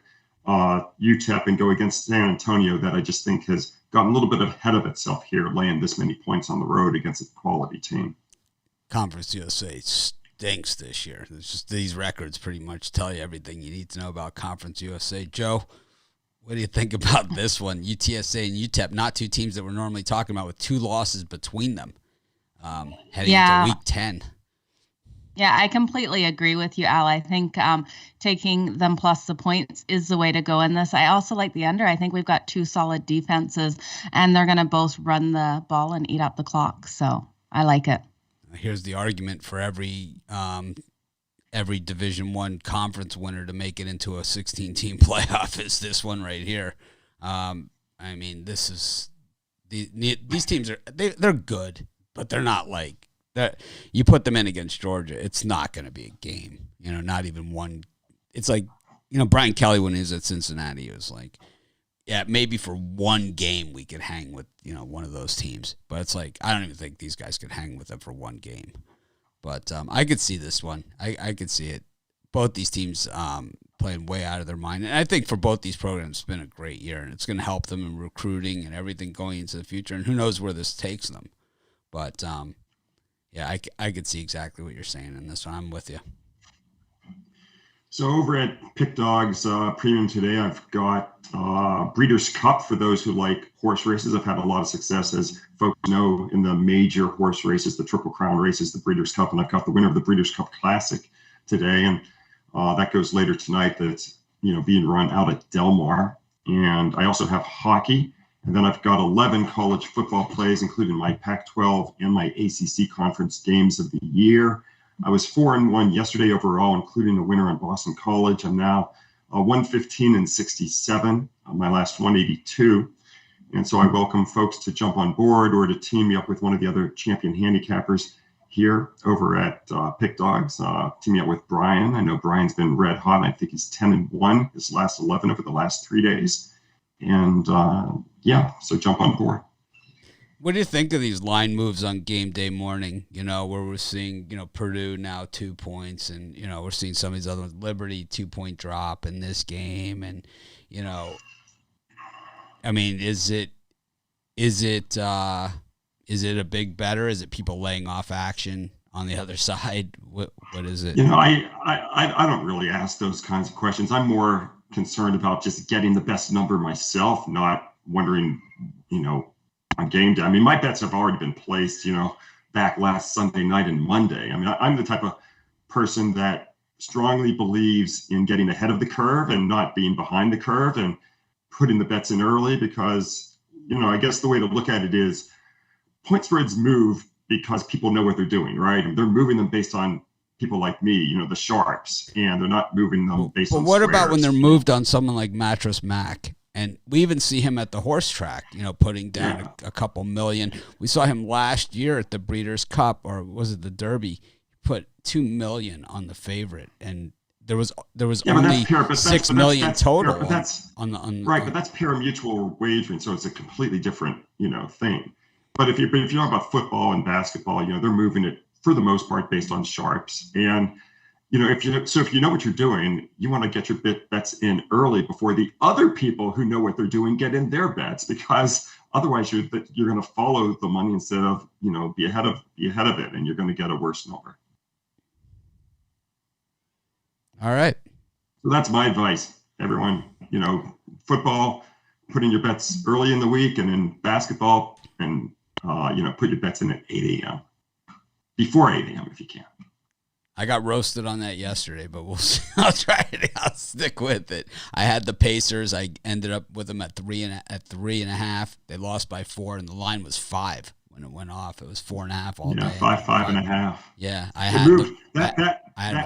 UTEP and go against San Antonio that I just think has gotten a little bit ahead of itself here, laying this many points on the road against a quality team. Conference USA stinks this year. It's just these records pretty much tell you everything you need to know about Conference USA. Joe, what do you think about this one? UTSA and UTEP, not two teams that we're normally talking about, with 2 losses between them heading into week 10. Yeah, I completely agree with you, Al. I think taking them plus the points is the way to go in this. I also like the under. I think we've got 2 solid defenses, and they're going to both run the ball and eat up the clock. So I like it. Here's the argument for every Division I conference winner to make it into a 16-team playoff is this one right here. This is these teams they're good, but they're not like that. You put them in against Georgia, it's not going to be a game. Not even one. It's like Brian Kelly when he was at Cincinnati, it was like, yeah, maybe for one game we could hang with one of those teams, but it's like I don't even think these guys could hang with them for one game. But I could see this one. I could see it. Both these teams playing way out of their mind. And I think for both these programs, it's been a great year. And it's going to help them in recruiting and everything going into the future. And who knows where this takes them. But, I could see exactly what you're saying in this one. I'm with you. So over at PickDawgz Premium today, I've got Breeders' Cup for those who like horse races. I've had a lot of success, as folks know, in the major horse races, the Triple Crown races, the Breeders' Cup, and I've got the winner of the Breeders' Cup Classic today, and that goes later tonight. That's being run out at Del Mar, and I also have hockey, and then I've got 11 college football plays, including my Pac-12 and my ACC conference games of the year. I was 4-1 yesterday overall, including a winner on Boston College. I'm now 115-67, my last 182. And so I welcome folks to jump on board or to team me up with one of the other champion handicappers here over at PickDawgz. Team me up with Brian. I know Brian's been red hot. I think he's 10-1 his last 11 over the last 3 days. And so jump on board. What do you think of these line moves on game day morning, where we're seeing, Purdue now 2 points and, we're seeing some of these other ones, Liberty 2-point drop in this game. And, I mean, is it a big better? Is it people laying off action on the other side? What is it? I don't really ask those kinds of questions. I'm more concerned about just getting the best number myself, not wondering, on game day. I mean, my bets have already been placed, back last Sunday night and Monday. I mean, I'm the type of person that strongly believes in getting ahead of the curve and not being behind the curve and putting the bets in early because, I guess the way to look at it is point spreads move because people know what they're doing, right? And they're moving them based on people like me, the sharps, and they're not moving them based on what squares. About when they're moved on someone like Mattress Mac? And we even see him at the horse track, putting down a couple million. We saw him last year at the Breeders' Cup, or was it the Derby? He put $2 million on the favorite, and there was only $6 million total. But that's pari-mutuel wagering, so it's a completely different thing. But if you're talking about football and basketball, they're moving it for the most part based on sharps. And if you know what you're doing, you want to get your bets in early before the other people who know what they're doing get in their bets, because otherwise you're going to follow the money instead of be ahead of it, and you're going to get a worse number. All right. So that's my advice, everyone. Football, put in your bets early in the week, and in basketball, and put your bets in at 8 a.m. before 8 a.m. if you can. I got roasted on that yesterday, but we'll see. I'll stick with it. I had the Pacers. I ended up with them at 3.5. They lost by 4, and the line was 5 when it went off. It was 4.5 all day. 5.5. Yeah, I had that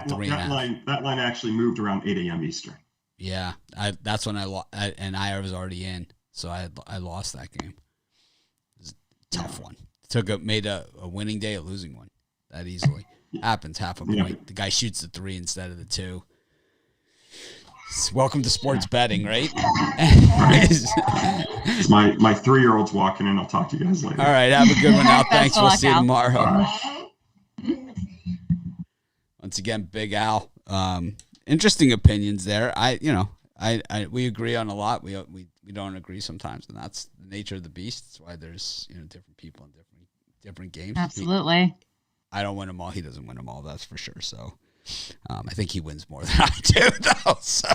3.5. That line actually moved around 8 a.m. Eastern. Yeah, that's when I lost, and I was already in, so I lost that game. It was a tough one. Made a winning day, a losing one that easily. Happens half a point. Yeah. The guy shoots the 3 instead of the 2. Welcome to sports betting, right? It's my 3-year-old's walking in. I'll talk to you guys later. All right, have a good one now. Thanks. We'll see you tomorrow. Once again, Big Al. Interesting opinions there. We agree on a lot. We don't agree sometimes, and that's the nature of the beast. That's why there's different people in different games. Absolutely. I don't win them all. He doesn't win them all. That's for sure. So I think he wins more than I do, though. So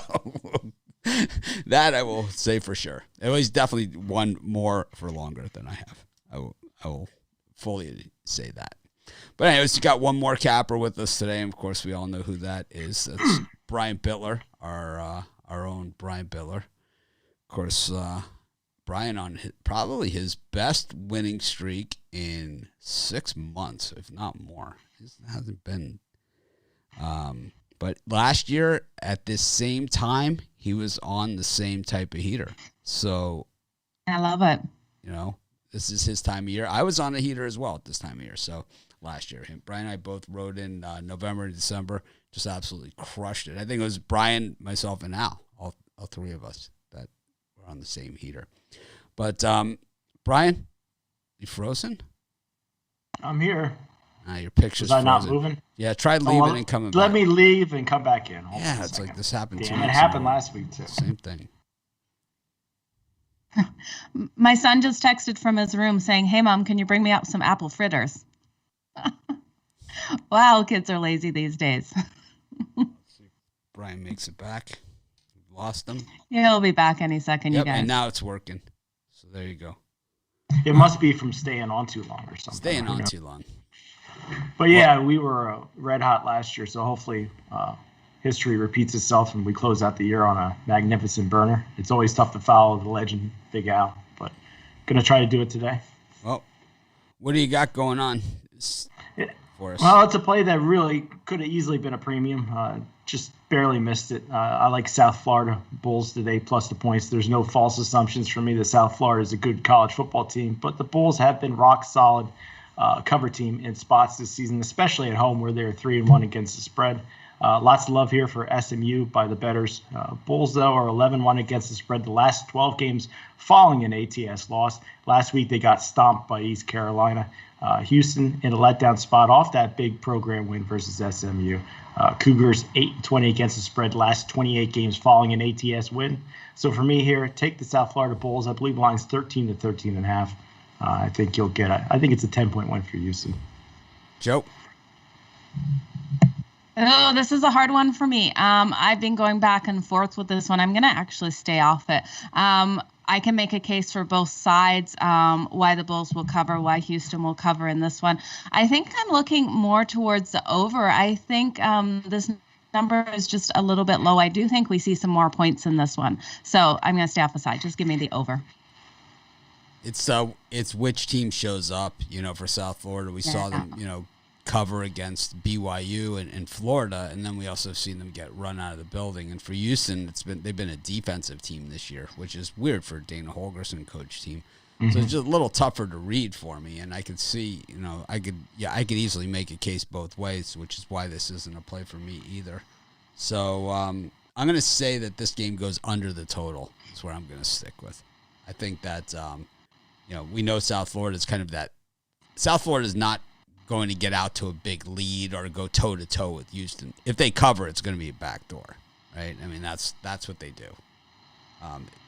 that I will say for sure. He's definitely won more for longer than I have. I will fully say that. But anyways, we got one more capper with us today. And of course, we all know who that is. That's Brian Bitler, our own Brian Bitler. Of course, Brian on probably his best winning streak in 6 months, if not more. It hasn't been. But last year at this same time, he was on the same type of heater. So I love it. This is his time of year. I was on a heater as well at this time of year. So last year, Brian and I both rode in November and December, just absolutely crushed it. I think it was Brian, myself, and Al, all 3 of us that were on the same heater. But, Brian, you frozen? I'm here. Your picture's frozen. Was I not moving? Yeah, try leaving and coming back. Let me leave and come back in. Hold it's like this happened too. It happened last week, too. Same thing. My son just texted from his room saying, "Hey, Mom, can you bring me up some apple fritters?" Wow, kids are lazy these days. Brian makes it back. We've lost him. Yeah, he'll be back any second, you guys. And now it's working. So there you go. It must be from staying on too long or something. Staying on too long. But yeah, we were red hot last year, so hopefully history repeats itself and we close out the year on a magnificent burner. It's always tough to follow the legend, Big Al, but going to try to do it today. Well, what do you got going on for us? Well, it's a play that really could have easily been a premium. Just barely missed it. I like South Florida Bulls today plus the points. There's no false assumptions for me that South Florida is a good college football team, but the Bulls have been rock solid cover team in spots this season, especially at home where they're 3-1 against the spread. Lots of love here for SMU by the bettors. Bulls, though, are 11-1 against the spread the last 12 games following an ATS loss. Last week, they got stomped by East Carolina. Houston in a letdown spot off that big program win versus SMU. Cougars 8-20 against the spread last 28 games following an ATS win. So for me here, take the South Florida Bulls. I believe the line's 13 to 13.5. I think you'll get it. I think it's a 10-point win for Houston. Joe? Oh, this is a hard one for me. I've been going back and forth with this one. I'm going to actually stay off it. I can make a case for both sides, why the Bulls will cover, why Houston will cover in this one. I think I'm looking more towards the over. I think this number is just a little bit low. I do think we see some more points in this one. So I'm going to stay off the side. Just give me the over. It's which team shows up, for South Florida. We saw them, cover against BYU and Florida, and then we also seen them get run out of the building. And for Houston, they've been a defensive team this year, which is weird for Dana Holgorsen coach team. Mm-hmm. So it's just a little tougher to read for me, and I could see, I could easily make a case both ways, which is why this isn't a play for me either. So I'm going to say that this game goes under the total. That's where I'm going to stick with. I think that we know South Florida is kind of that. South Florida is not going to get out to a big lead or go toe-to-toe with Houston. If they cover, it's going to be a backdoor, right? I mean, that's what they do.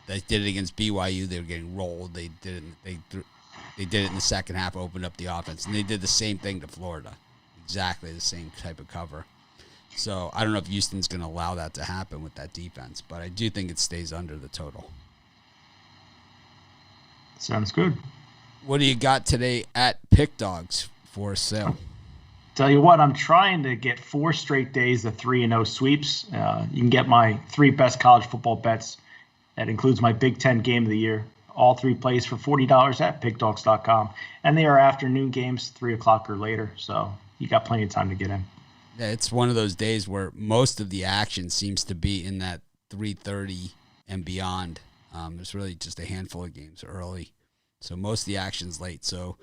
They did it against BYU. They were getting rolled. They did it in the second half, opened up the offense. And they did the same thing to Florida, exactly the same type of cover. So I don't know if Houston's going to allow that to happen with that defense, but I do think it stays under the total. Sounds good. What do you got today at PickDawgz for sale? Tell you what, I'm trying to get 4 straight days of 3-0 sweeps. You can get my 3 best college football bets. That includes my Big Ten game of the year. All 3 plays for $40 at PickDawgz.com. And they are afternoon games, 3 o'clock or later. So you got plenty of time to get in. Yeah, it's one of those days where most of the action seems to be in that 3:30 and beyond. There's really just a handful of games early. So most of the action's late. So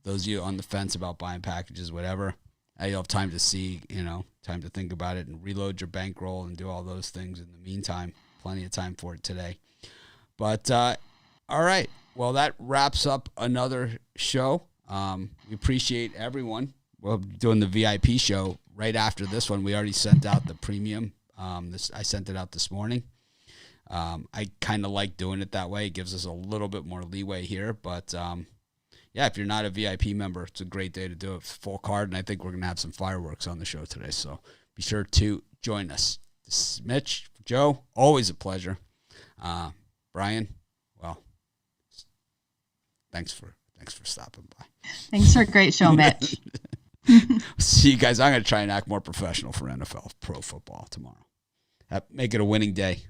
those of you on the fence about buying packages, whatever, you'll have time to see, time to think about it and reload your bankroll and do all those things. In the meantime, plenty of time for it today. But, all right. Well, that wraps up another show. We appreciate everyone. We'll be doing the VIP show right after this one. We already sent out the premium. I sent it out this morning. I kind of like doing it that way. It gives us a little bit more leeway here. But, if you're not a VIP member, it's a great day to do it. Full card, and I think we're going to have some fireworks on the show today. So be sure to join us. This is Mitch, Joe, always a pleasure. Brian, well, thanks for stopping by. Thanks for a great show, Mitch. See you guys. I'm going to try and act more professional for NFL pro football tomorrow. Make it a winning day.